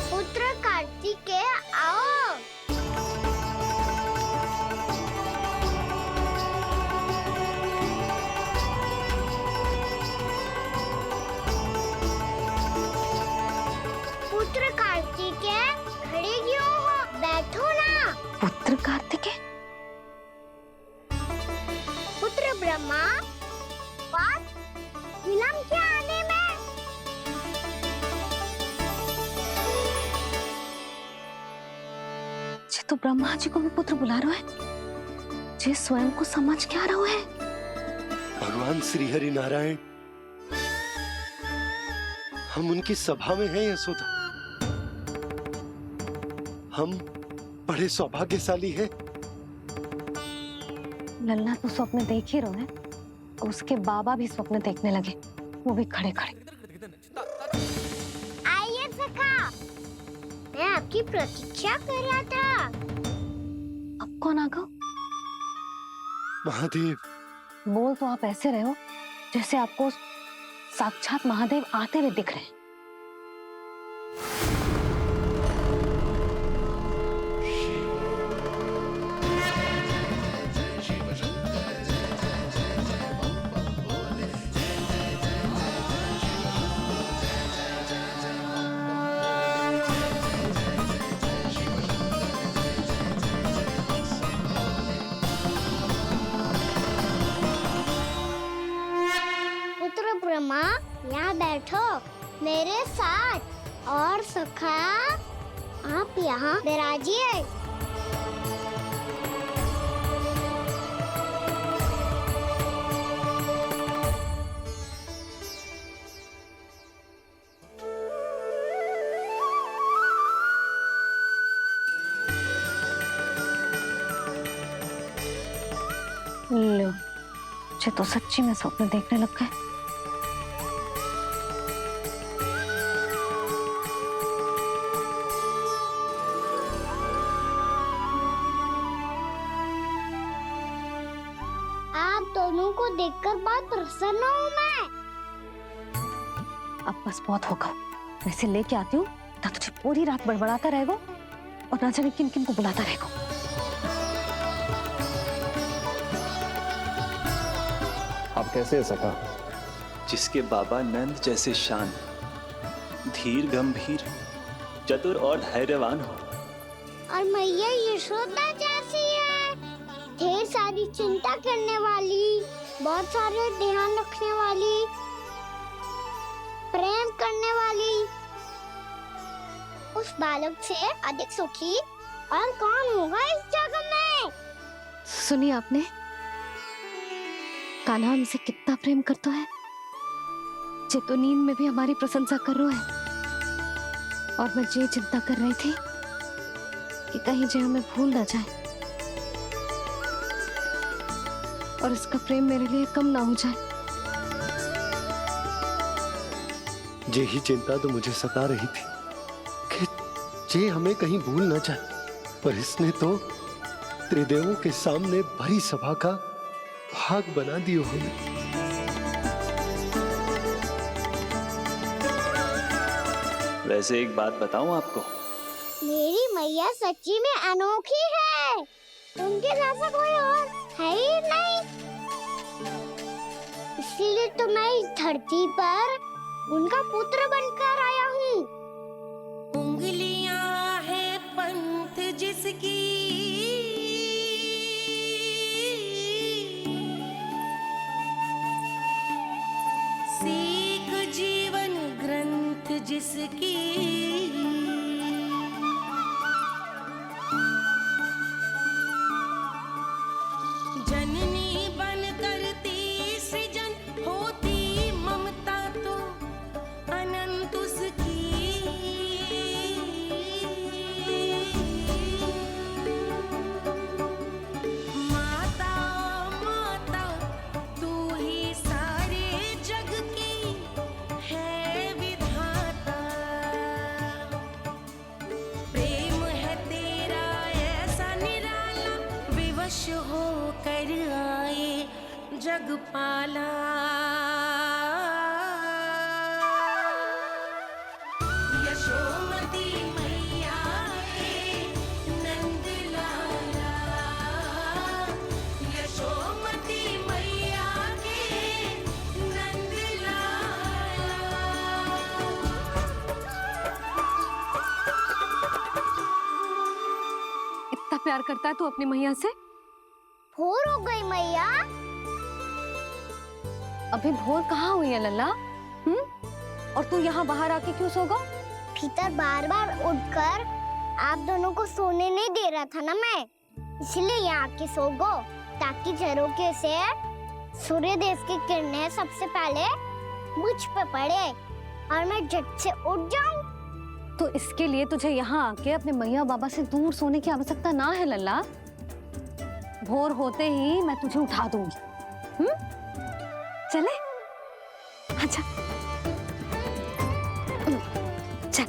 पुत्र कार्तिकेय आओ। पुत्र कार्तिकेय खड़े क्यों हो? बैठो ना। पुत्र कार्तिकेय? पुत्र ब्रह्मा, बात विलंब क्या आने में? जे तो ब्रह्मा जी को भी पुत्र बुला रहा है, जे स्वयं को समझ क्या रहा है। भगवान श्री हरि नारायण, हम उनकी सभा में हैं यशोदा। हम बड़े सौभाग्यशाली हैं। लल्ला तो स्वप्न देख ही रहे हैं, और उसके बाबा भी स्वप्न देखने लगे, वो भी खड़े खड़े। आइए सखा, मैं आपकी प्रतीक्षा कर रहा था। अब कौन आ गया? महादेव। बोल तो आप ऐसे रहे हो जैसे आपको साक्षात महादेव आते हुए दिख रहे हैं। पुत्र ब्रह्मा, यहाँ बैठो मेरे साथ। और सखा, आप यहाँ विराजिए। लो, मुझे तो सच्ची में स्वप्न देखने लग गए। आप दोनों को देखकर बहुत प्रसन्न हूँ मैं। अब बस बहुत होगा, वैसे लेके आती हूँ ना, तुझे पूरी रात बड़बड़ाता रहेगा और ना जाने किन किन को बुलाता रहेगा। आप कैसे सका? जिसके बाबा नंद जैसे शांत, धीर गंभीर, चतुर और धैर्यवान हो, और मैया यशोदा जैसी है, ढेर सारी चिंता करने वाली, बहुत सारे ध्यान रखने वाली, प्रेम करने वाली। उस बालक से अधिक सुखी और कौन होगा इस जगत में? सुनिए आपने, कान्हा हमसे कितना प्रेम करता है, जे तो नींद में भी हमारी प्रशंसा कर रहा है। और मैं ये चिंता कर रही थी कि कहीं जे हमें भूल ना जाए और इसका प्रेम मेरे लिए कम ना हो जाए। यही चिंता तो मुझे सता रही थी कि जे हमें कहीं भूल ना जाए, पर इसने तो त्रिदेवों के सामने भरी सभा का भाग बना दियो हमें। वैसे एक बात बताऊं आपको, मेरी मैया सच्ची में अनोखी है। उनके जैसा कोई और है ही नहीं। इसीलिए तो मैं इस धरती पर उनका पुत्र बनकर आया हूँ। उंगलियां है पंथ जिसकी, सीख जीवन ग्रंथ जिसकी, जननी बन करती सृजन होती ममता तो अनंत उसकी। माता माता तू ही सारे जग की है विधाता। प्रेम है तेरा ऐसा निराला, विवश होकर आए जग पाला। यशोमती मैया के नंद लाला, यशोमती मैया के नंद लाला। इतना प्यार करता है तू अपनी मैया से? भोर हो गई मैया। अभी भोर कहाँ हुई है लल्ला? और तू यहाँ बाहर आके क्यों सो गया? भीतर बार बार उठकर आप दोनों को सोने नहीं दे रहा था ना मैं, इसलिए यहाँ आके सो गो, ताकि झरोखे से सूर्य देव की किरणें सबसे पहले मुझ पे पड़े और मैं झट से उठ जाऊं। तो इसके लिए तुझे यहाँ आके अपने मैया बाबा से दूर सोने की आवश्यकता ना है लल्ला। भोर होते ही मैं तुझे उठा दूंगी। चले? अच्छा चल।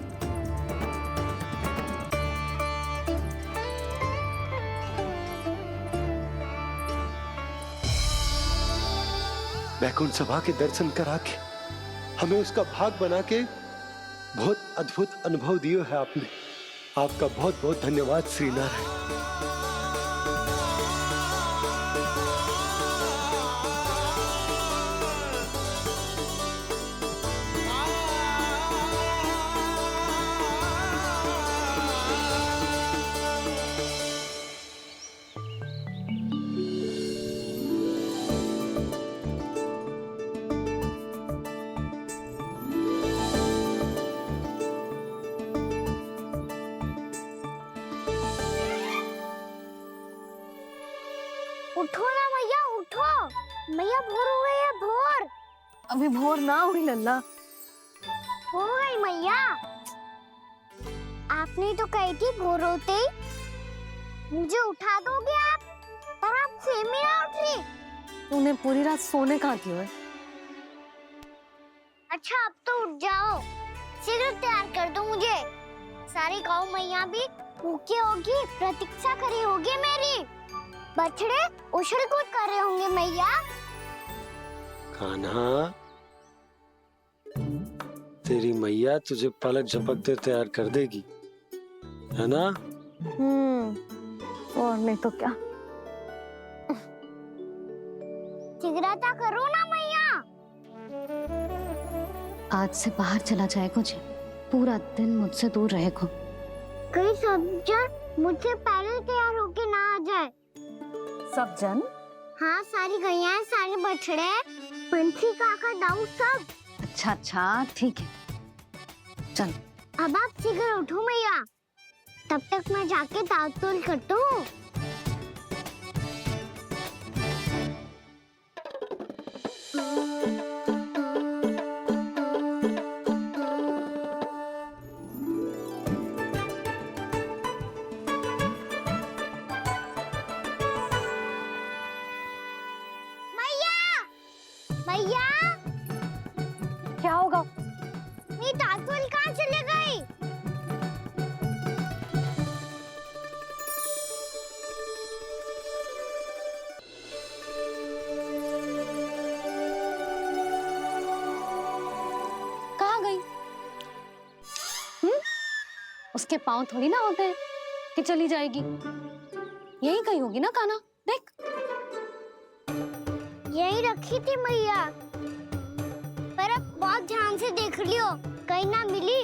वैकुंठ सभा के दर्शन करा के हमें उसका भाग बना के बहुत अद्भुत अनुभव दियो है आपने। आपका बहुत बहुत धन्यवाद श्रीनारायण। उठो ना मैया, उठो। मैया भोर हो गई है, भोर। अभी भोर ना हुई लल्ला। हो गई मैया। आपने तो कही थी भोर होते ही मुझे उठा दोगे आप, पर आप सेम ही ना उठ रही। तूने पूरी रात सोने कहाँ की है? अच्छा अब तो उठ जाओ, शीघ्र तैयार कर दो मुझे। सारी गाँव मैया भी भूखी होगी, प्रतीक्षा करी होगी मेरी। बछड़े उछल कूद कर रहे होंगे मैया। कान्हा, तेरी मैया तुझे पलक झपकते तैयार कर देगी, है ना? और नहीं तो क्या। शीघ्रता करो ना मैया। आज से बाहर चला जाएगा जी, पूरा दिन मुझसे दूर रहेगा। कहीं सब जन मुझसे पहले तैयार होके ना आ जाए। सब जन? हाँ, सारी गैया, सारे बछड़े, पंछी, काका, दाऊ सब। अच्छा अच्छा ठीक है, चल। अब आप शीघ्र उठो मैया, तब तक मैं जाके ताल-तोल करता हूँ। मैया, क्या होगा? मेरी ताल-तोल कहाँ चले गई? उसके पाँव थोड़ी ना होते हैं कि चली जाएगी। यही कहीं होगी ना कान्हा, देख। यही रखी थी मैया, पर अब बहुत ध्यान से देख लियो, कहीं ना मिली।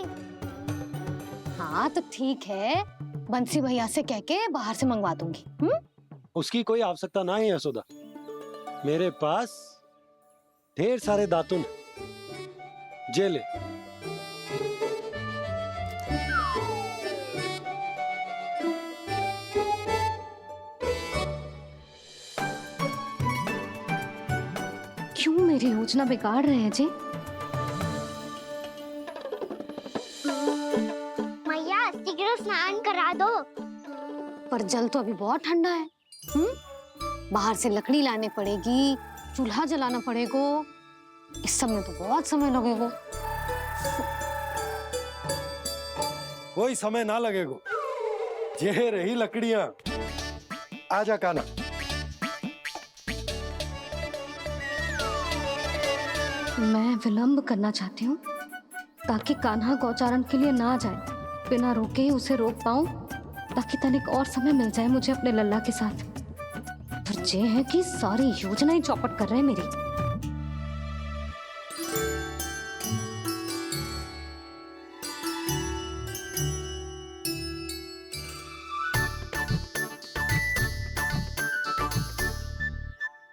हाँ तो ठीक है, बंसी भैया से कह के बाहर से मंगवा दूंगी। उसकी कोई आवश्यकता ना है यशोदा, मेरे पास ढेर सारे दातुन, जे ले। क्यों मेरी योजना बिगाड़ रहे हैं जी? मैया शीघ्र स्नान करा दो। पर जल तो अभी बहुत ठंडा है। बाहर से लकड़ी लाने पड़ेगी, चूल्हा जलाना पड़ेगा, इस सब में तो बहुत समय लगेगा। कोई समय ना लगेगा, ये रही लकड़ियां। आजा कान्हा। मैं विलंब करना चाहती हूँ ताकि कान्हा गौचारण के लिए ना जाए, बिना रोके ही उसे रोक पाऊं, ताकि तनिक और समय मिल जाए मुझे अपने लल्ला के साथ। पर ये है कि सारी योजना ही चौपट कर रहे हैं मेरी।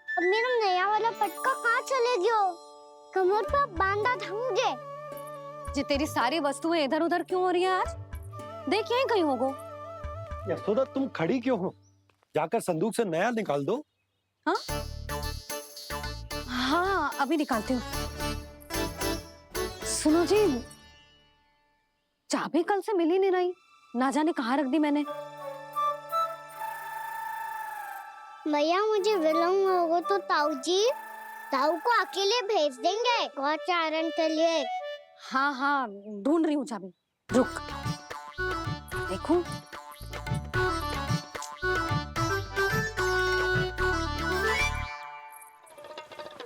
अब मेरा नया वाला पटका कहाँ चले गयो? कमर पर बांधा था मुझे। जे तेरी सारी वस्तुएं इधर उधर क्यों हो रही है आज? देख यहीं कहीं होगो। यशोदा तुम खड़ी क्यों हो? जाकर संदूक से नया निकाल दो। हाँ हाँ अभी निकालती हूँ। सुनो जी, चाबी कल से मिल ही नहीं रही, ना जाने कहाँ रख दी मैंने। मैया मुझे विलम्ब होगा तो ताऊ को अकेले भेज देंगे गौचारण के लिए। हाँ हाँ ढूंढ रही हूँ चाबी, रुक। देखूं।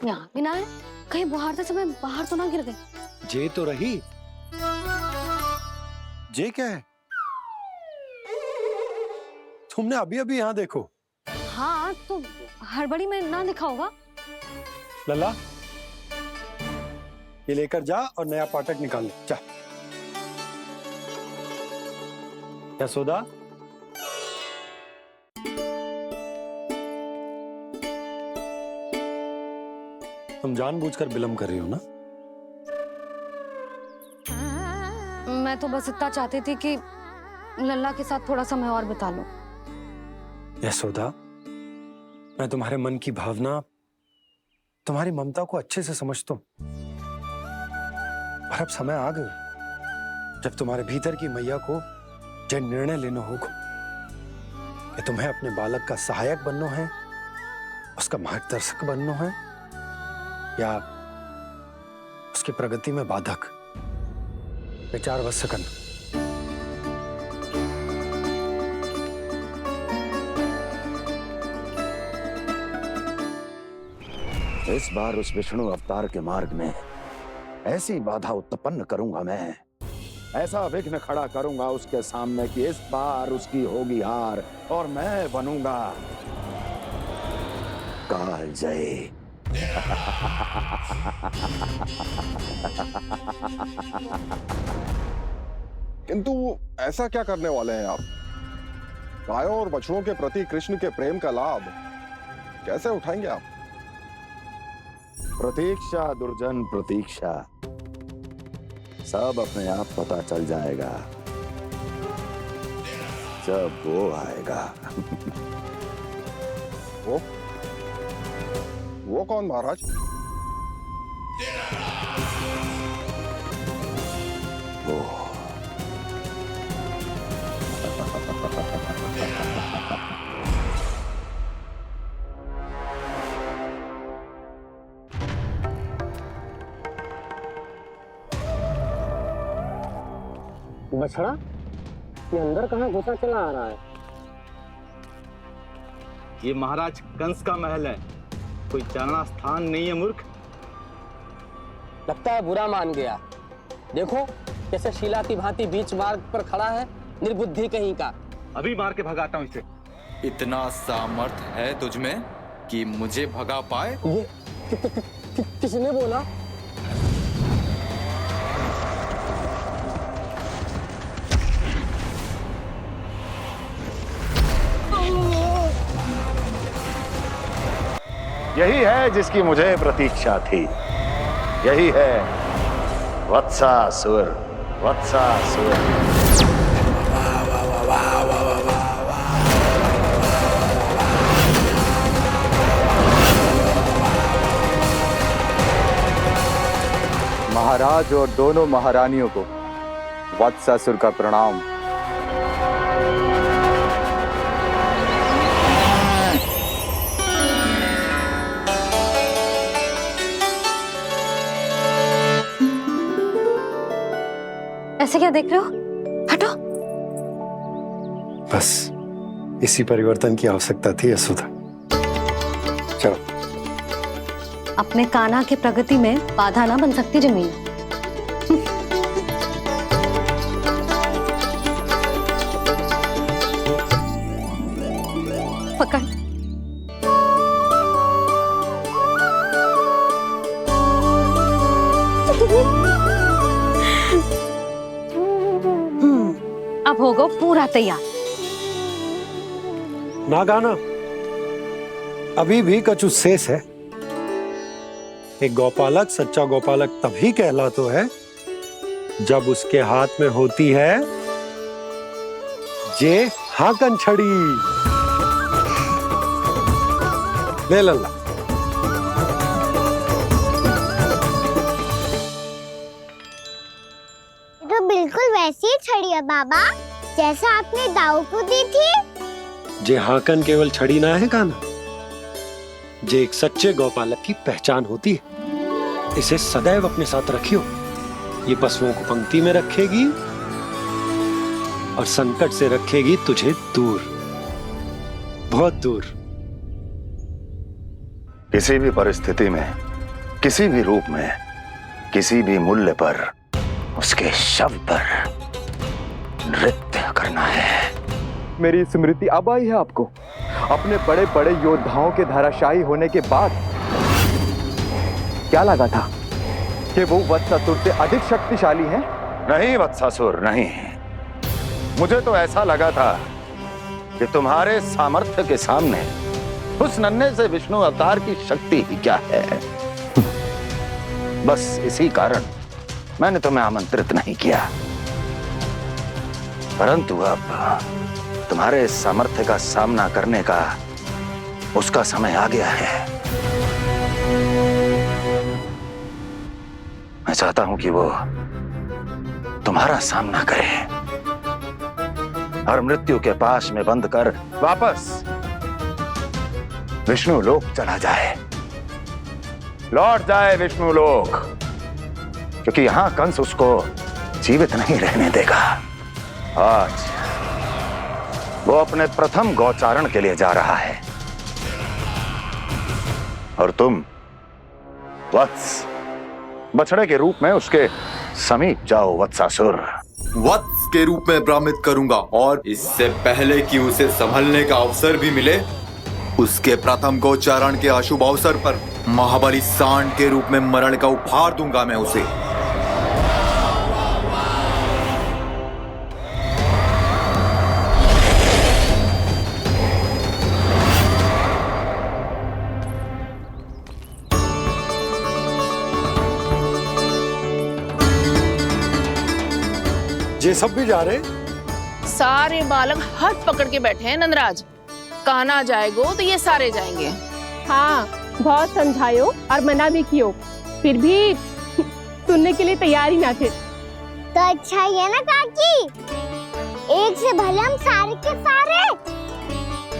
यहाँ भी ना है, कहीं बुहारते समय बाहर तो ना गिर गई। जे तो रही। जे क्या है? तुमने अभी अभी यहाँ देखो। हाँ तो हड़बड़ी में ना दिखा होगा। लल्ला, ये लेकर जा और नया पाठक निकाल ले, जा। यशोदा, तुम जानबूझकर विलंब कर रही हो ना? मैं तो बस इतना चाहती थी कि लल्ला के साथ थोड़ा समय और बिता लो। यशोदा, मैं तुम्हारे मन की भावना, तुम्हारी ममता को अच्छे से समझता हूं, पर अब समय आ गया जब तुम्हारे भीतर की मैया को जो निर्णय लेना होगा कि तुम्हें अपने बालक का सहायक बनना है, उसका मार्गदर्शक बनना है, या उसकी प्रगति में बाधक। विचार अवश्य करना। इस बार उस विष्णु अवतार के मार्ग में ऐसी बाधा उत्पन्न करूंगा मैं, ऐसा विघ्न खड़ा करूंगा उसके सामने कि इस बार उसकी होगी हार और मैं बनूंगा कालजयी। किंतु ऐसा क्या करने वाले हैं आप? गायों और बछड़ों के प्रति कृष्ण के प्रेम का लाभ कैसे उठाएंगे आप? प्रतीक्षा दुर्जन प्रतीक्षा, सब अपने आप पता चल जाएगा जब वो आएगा। वो कौन महाराज? वो बछड़ा, ये अंदर कहाँ घुसा चला आ रहा है? ये महाराज कंस का महल है, कोई जाना स्थान नहीं है मूर्ख। लगता है बुरा मान गया। देखो कैसे शीला की भांति बीच मार्ग पर खड़ा है निर्बुद्धि कहीं का। अभी मार के भगाता हूँ इसे। इतना सामर्थ है तुझमें कि मुझे भगा पाए? ये किसने बोला? यही है जिसकी मुझे प्रतीक्षा थी। यही है वत्सासुर। वत्सासुर। महाराज और दोनों महारानियों को वत्सासुर का प्रणाम। ऐसे क्या देख रहे हो? हटो। बस इसी परिवर्तन की आवश्यकता थी यशोदा। चलो। अपने कान्हा की प्रगति में बाधा ना बन सकती जमीन। पकड़। अब होगा पूरा तैयार। ना गाना, अभी भी कछु शेष है। एक गौपालक सच्चा गौपालक तभी कहलाता है जब उसके हाथ में होती है जे हाकन छड़ी। ले लल्ला। तो बिल्कुल वैसी ही छड़ी है बाबा जैसा आपने दाऊ को दी थी। जे हाकन केवल छड़ी ना है कान्हा, जे एक सच्चे गौपालक की पहचान होती है। इसे सदैव अपने साथ रखियो। ये पशुओं को पंक्ति में रखेगी और संकट से रखेगी तुझे दूर, बहुत दूर। किसी भी परिस्थिति में, किसी भी रूप में, किसी भी मूल्य पर उसके शव पर नृत्य करना है। मेरी स्मृति अब आई है आपको? अपने बड़े बड़े योद्धाओं के धराशायी होने के बाद क्या लगा था कि वो वत्सासुर से अधिक शक्तिशाली हैं? नहीं वत्सासुर, नहीं। मुझे तो ऐसा लगा था कि तुम्हारे सामर्थ्य के सामने उस नन्हे से विष्णु अवतार की शक्ति ही क्या है। बस इसी कारण मैंने तुम्हें आमंत्रित नहीं किया। परंतु अब तुम्हारे सामर्थ्य का सामना करने का उसका समय आ गया है। मैं चाहता हूं कि वो तुम्हारा सामना करे और मृत्यु के पाश में बंद कर वापस विष्णु लोक चला जाए, लौट जाए विष्णु लोक, क्योंकि यहां कंस उसको जीवित नहीं रहने देगा। आज वो अपने प्रथम गौचारण के लिए जा रहा है और तुम वत्स बछड़े के रूप में उसके समीप जाओ वत्सासुर। वत्स के रूप में भ्रमित करूंगा और इससे पहले कि उसे संभलने का अवसर भी मिले, उसके प्रथम गोचारण के अशुभ अवसर पर महाबली सांड के रूप में मरण का उपहार दूंगा मैं उसे। ये सब भी जा रहे? सारे बालक हाथ पकड़ के बैठे हैं नंदराज। कान्हा जाएगो तो ये सारे जाएंगे। हाँ, बहुत समझायो और मना भी कियो, फिर भी सुनने के लिए तैयार ही ना थे। तो अच्छा ही है ना काकी, एक से भले हम सारे के सारे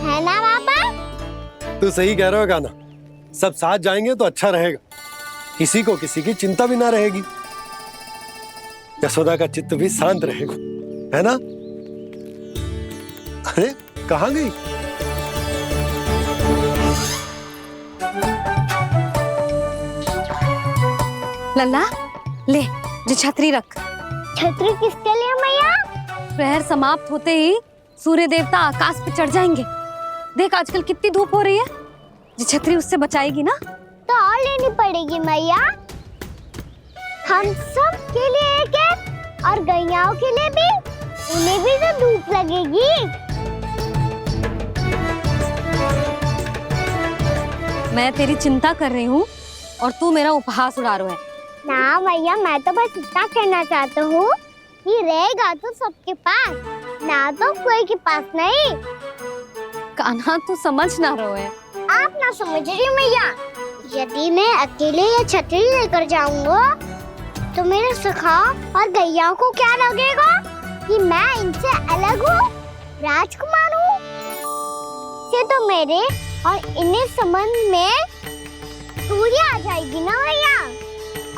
है ना बाबा। तू सही कह रहे हो गाना, सब साथ जाएंगे तो अच्छा रहेगा, किसी को किसी की चिंता भी ना रहेगी, यशोदा का चित्त भी शांत रहेगा, है ना? अरे कहाँ गई? लल्ला ले, जी छतरी रख। छतरी किसके लिए मैया? प्रहर समाप्त होते ही सूर्य देवता आकाश पे चढ़ जाएंगे। देख आजकल कितनी धूप हो रही है, ये छतरी उससे बचाएगी ना। तो और लेनी पड़ेगी मैया, हम सब के लिए एक एक और गैयाओं के लिए भी, उन्हें भी तो धूप लगेगी। मैं तेरी चिंता कर रही हूँ और तू मेरा उपहास उड़ा रहा है। ना मैया, मैं तो बस इतना कहना चाहता हूँ कि रहेगा तो सबके पास, ना तो कोई के पास नहीं। कान्हा तू समझ ना रहो है। आप ना समझ रही मैया, यदि मैं अकेले ये छतरी लेकर जाऊंगा तो मेरे सखा और गैयाओं को क्या लगेगा कि मैं इनसे अलग हूँ, राजकुमार हूँ। ये तो मेरे और इन्हें संबंध में दूरी आ जाएगी ना भैया।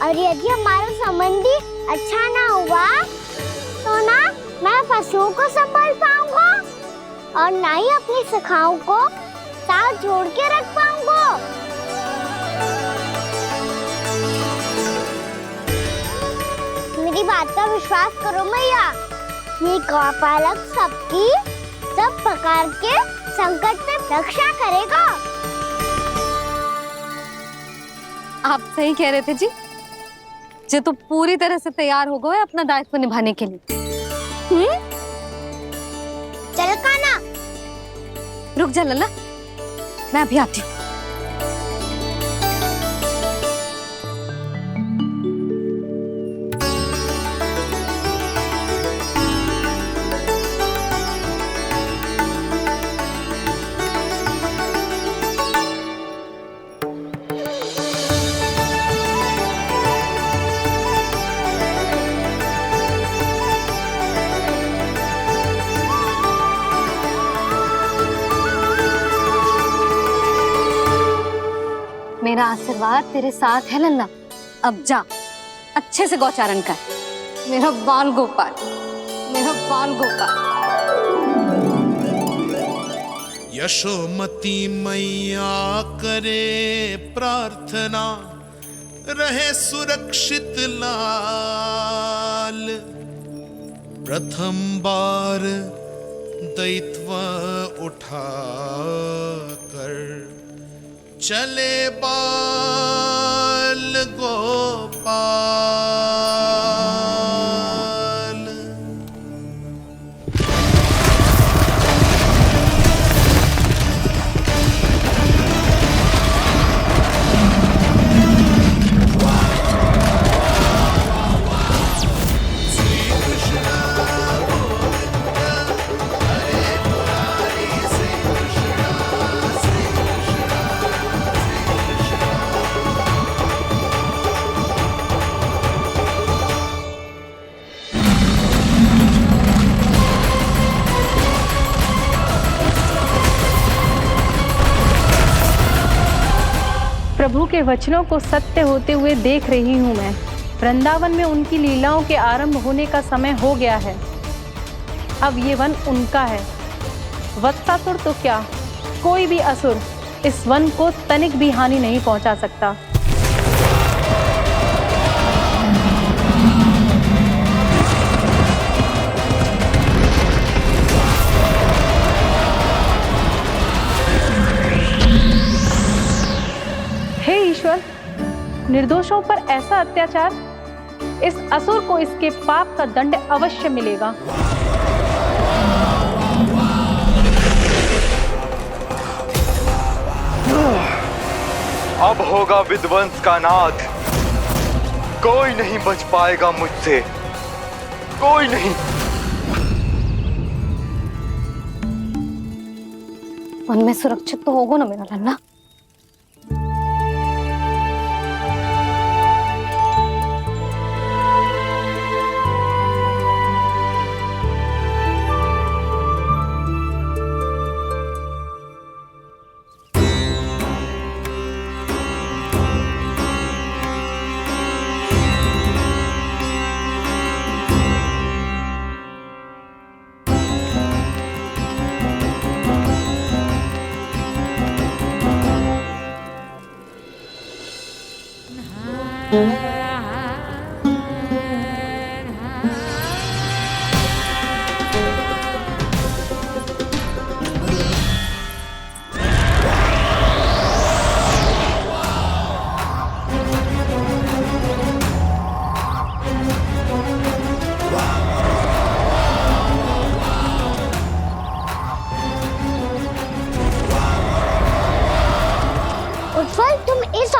और यदि हमारा संबंध ही अच्छा ना हुआ तो ना मैं पशुओं को संभाल पाऊंगा और ना ही अपनी सखाओं को साथ जोड़ के रख पाऊंगा। मेरी बात का विश्वास करो मैया, ये गौपालक सबकी सब प्रकार के संकट से रक्षा करेगा। आप सही कह रहे थे जी, जे तो पूरी तरह से तैयार हो गए अपना दायित्व निभाने के लिए। चल कान्हा, रुक जा लल्ला, मैं अभी आती हूँ। मेरा आशीर्वाद तेरे साथ है लल्ला। अब जा, अच्छे से गौचारण कर। मेरा बाल गोपाल, मेरा बाल गोपाल। यशोमती मैया करे प्रार्थना, रहे सुरक्षित लाल। प्रथम बार दैत्व उठा कर चले बाल गोपाल। प्रभु के वचनों को सत्य होते हुए देख रही हूँ मैं। वृंदावन में उनकी लीलाओं के आरंभ होने का समय हो गया है। अब ये वन उनका है। वत्सासुर तो क्या, कोई भी असुर इस वन को तनिक भी हानि नहीं पहुंचा सकता। हे ईश्वर, निर्दोषों पर ऐसा अत्याचार, इस असुर को इसके पाप का दंड अवश्य मिलेगा। अब होगा विध्वंस का नाद। कोई नहीं बच पाएगा मुझसे, कोई नहीं। वन में सुरक्षित तो होगा ना मेरा लल्ला।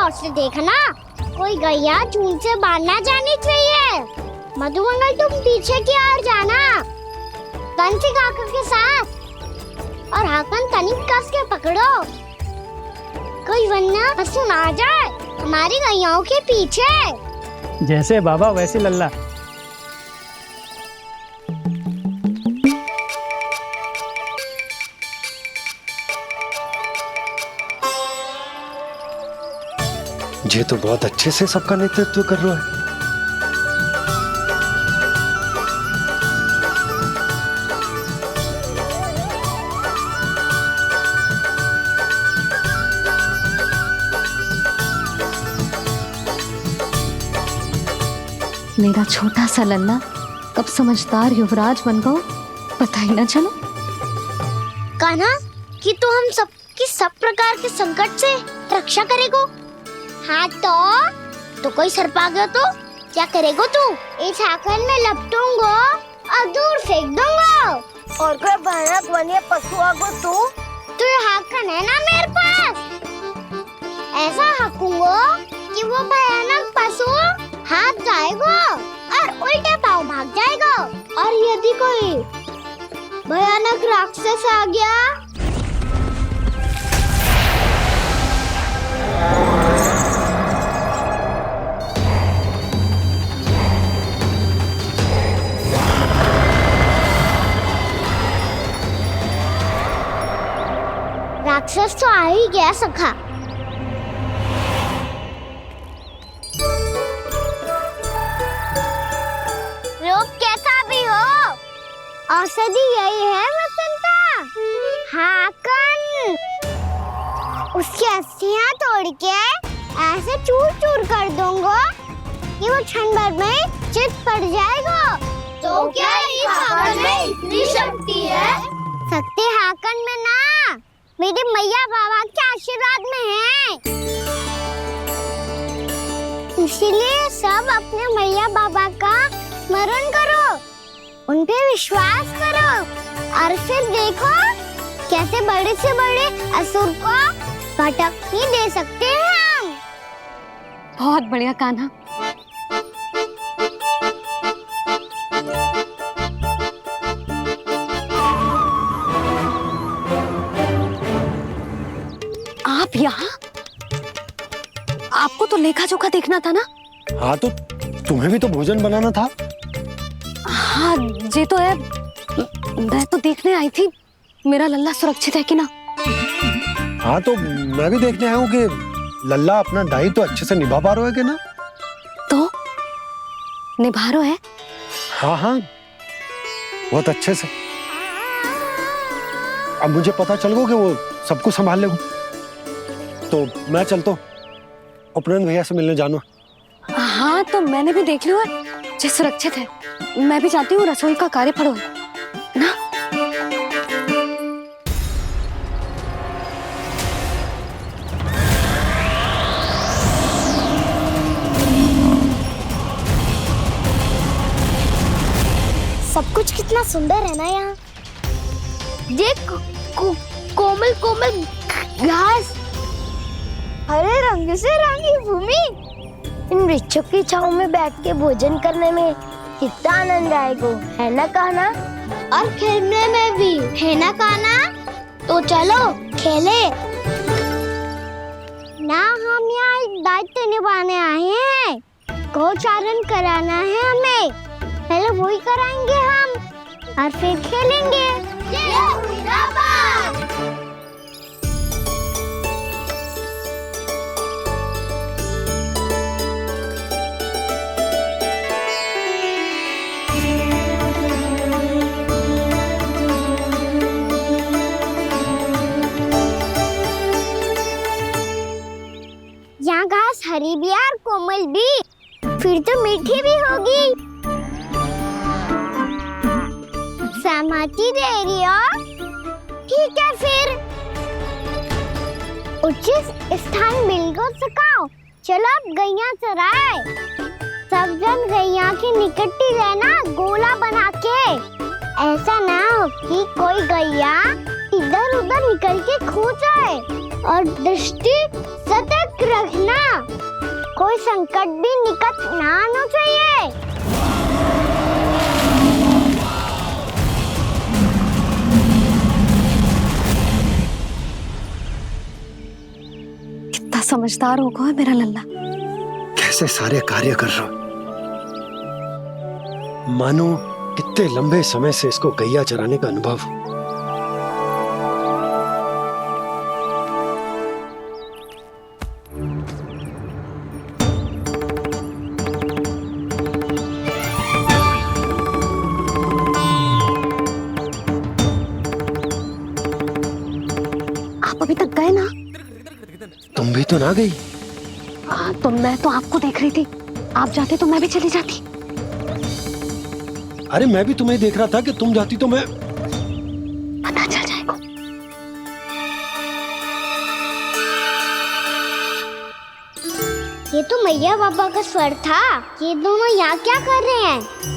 गौर से देखना, कोई गैया झूठ से बाहर ना जानी चाहिए। मधुमंगल तुम पीछे की ओर जाना, कंसी काका के साथ, और हाकन तनिक कस के पकड़ो, कोई वरना पशु ना जाए हमारी गैयाओं के पीछे। जैसे बाबा वैसे लल्ला। ये तो बहुत अच्छे से सबका नेतृत्व कर रहा है। मेरा छोटा सा लल्ला कब समझदार युवराज बन गो पता ही ना चलो। कान्हा कि तू हम सबकी सब प्रकार के संकट से रक्षा करेगो। हाँ तो कोई सर्प आ गया तो क्या करेगो तू? इस हाकन में लपटूंगो और दूर फेंक दूंगा। और कोई भयानक वन्य पशु आगो तो ये हाकन है ना मेरे पास, ऐसा हाकूंगो कि वो भयानक पशु हाथ जाएगा और उल्टे पाँव भाग जाएगा। और यदि कोई भयानक राक्षस आ गया राक्षस तो आ ही गया सखा। रोग कैसा भी हो, औषधि यही है वसंता। हाकन उसकी अस्थियां तोड़ के ऐसे चूर चूर कर दूंगा कि वो क्षण भर में चित पड़ जाएगा। तो क्या इस हाकन में इतनी शक्ति है? शक्ति हाकन में ना, मेरे मैया बाबा के आशीर्वाद में है। इसीलिए सब अपने मैया बाबा का स्मरण करो, उन पे विश्वास करो और फिर देखो कैसे बड़े से बड़े असुर को भटकने दे सकते हैं हम। बहुत बढ़िया कान्हा। आप यहाँ? आपको तो लेखा जोखा देखना था ना? हाँ तो तुम्हें भी तो भोजन बनाना था। हाँ ये तो है, मैं तो देखने आई थी मेरा लल्ला सुरक्षित है कि ना। हाँ तो मैं भी देखने आया हूँ कि लल्ला अपना दायित्व तो अच्छे से निभा पा रहा है कि ना। तो निभा रहा है? हाँ हाँ बहुत अच्छे से। अब मुझे पता चल गया कि वो सबको संभाल लेगा, तो मैं चलता हूँ उपनंद भैया से मिलने जानो। हाँ तो मैंने भी देख लिया है, जे सुरक्षित है। मैं भी चाहती हूँ रसोई का कार्य पड़ो ना। सब कुछ कितना सुंदर है ना यहाँ। ये कोमल कोमल घास, हरे रंग से रंगी भूमि, इन वृक्षों की छांव में बैठ के भोजन करने में कितना आनंद आएगा, है ना कान्हा? और खेलने में भी, है ना कान्हा? तो चलो खेले ना। हम यहाँ एक दायित्व निभाने आए हैं, गोचारण कराना है हमें। पहले वही कराएंगे हम और फिर खेलेंगे। ये हुई ना बात। यहाँ घास हरी भी और कोमल भी, फिर तो मीठी भी होगी। सहमति दे रही हो? ठीक है फिर उचित स्थान मिलकर सकाओ। चलो अब गैया चराए। सब जन गैया के निकट ही रहना, गोला बना के। ऐसा ना हो कि कोई गैया इधर उधर निकल के खो जाए और दृष्टि सतर्क रखना, कोई संकट भी निकट ना आना चाहिए। कितना समझदार होगा मेरा लल्ला। कैसे सारे कार्य कर रहा, मानो कितने लंबे समय से इसको गैया चराने का अनुभव हो। आप अभी तक गए ना? तुम भी तो ना गई। हाँ, तो मैं तो आपको देख रही थी, आप जाते तो मैं भी चली जाती। अरे मैं भी तुम्हें देख रहा था कि तुम जाती तो मैं। पता चल जाएगा। ये तो मैया बाबा का स्वर था। ये दोनों यहाँ क्या कर रहे हैं?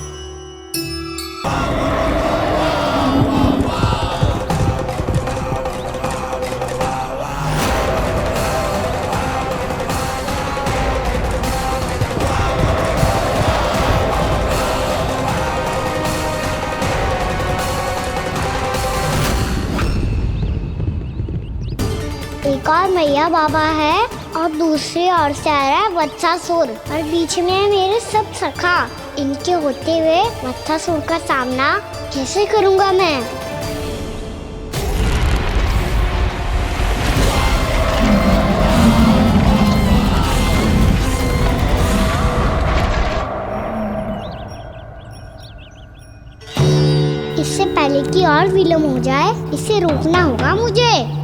एक और मैया बाबा है और दूसरी ओर से आ रहा है वत्सासुर और बीच में है मेरे सब सखा। इनके होते हुए वत्सासुर का सामना कैसे करूंगा मैं? इससे पहले कि और विलम्ब हो जाए, इसे रोकना होगा मुझे।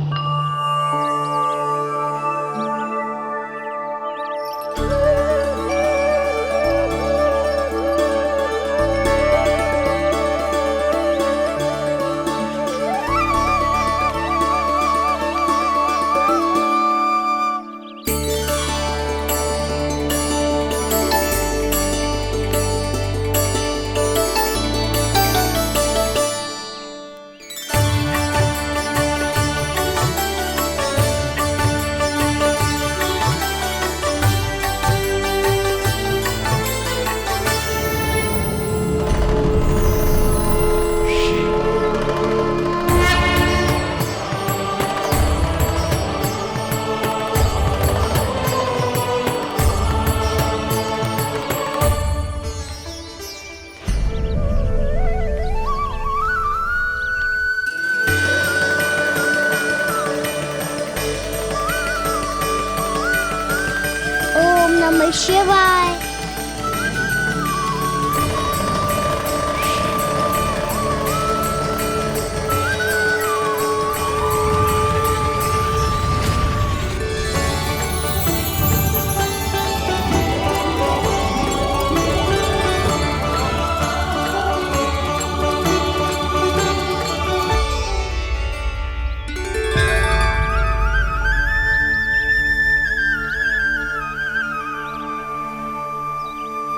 ओम नमः शिवाय।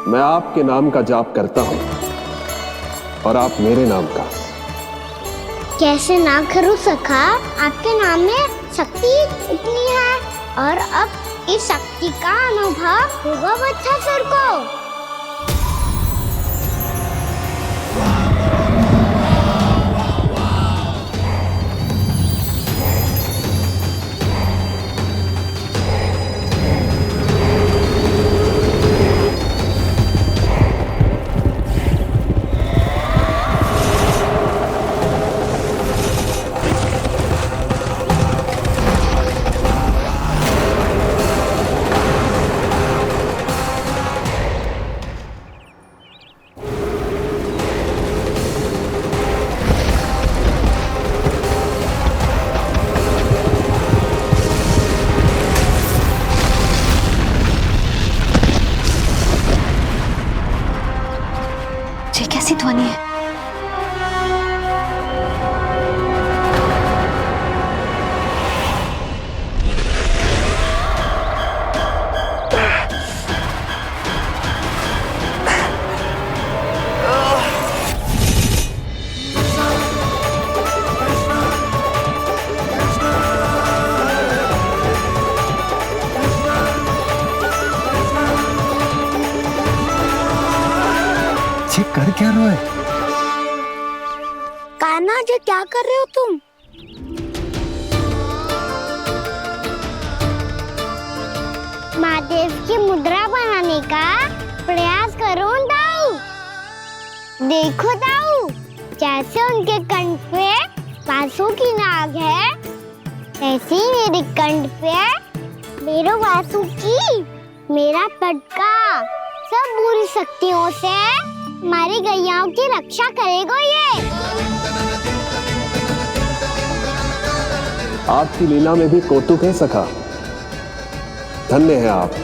मैं आपके नाम का जाप करता हूं और आप मेरे नाम का। कैसे ना करूं सखा, आपके नाम में शक्ति इतनी है और अब इस शक्ति का अनुभव होगा वत्सासुर को। ये कर क्या रहे हो? कान्हा जी क्या कर रहे हो तुम? महादेव की मुद्रा बनाने का प्रयास करो दाऊ। देखो दाऊ, जैसे उनके कंठ पे वासु की नाग है, ऐसे ही मेरे कंठ पे मेरे वासु की मेरा पटका सब बुरी शक्तियों से हमारी गैयाओं की रक्षा करेगा ये। आपकी लीला में भी कौतुक है सखा। धन्य है आप।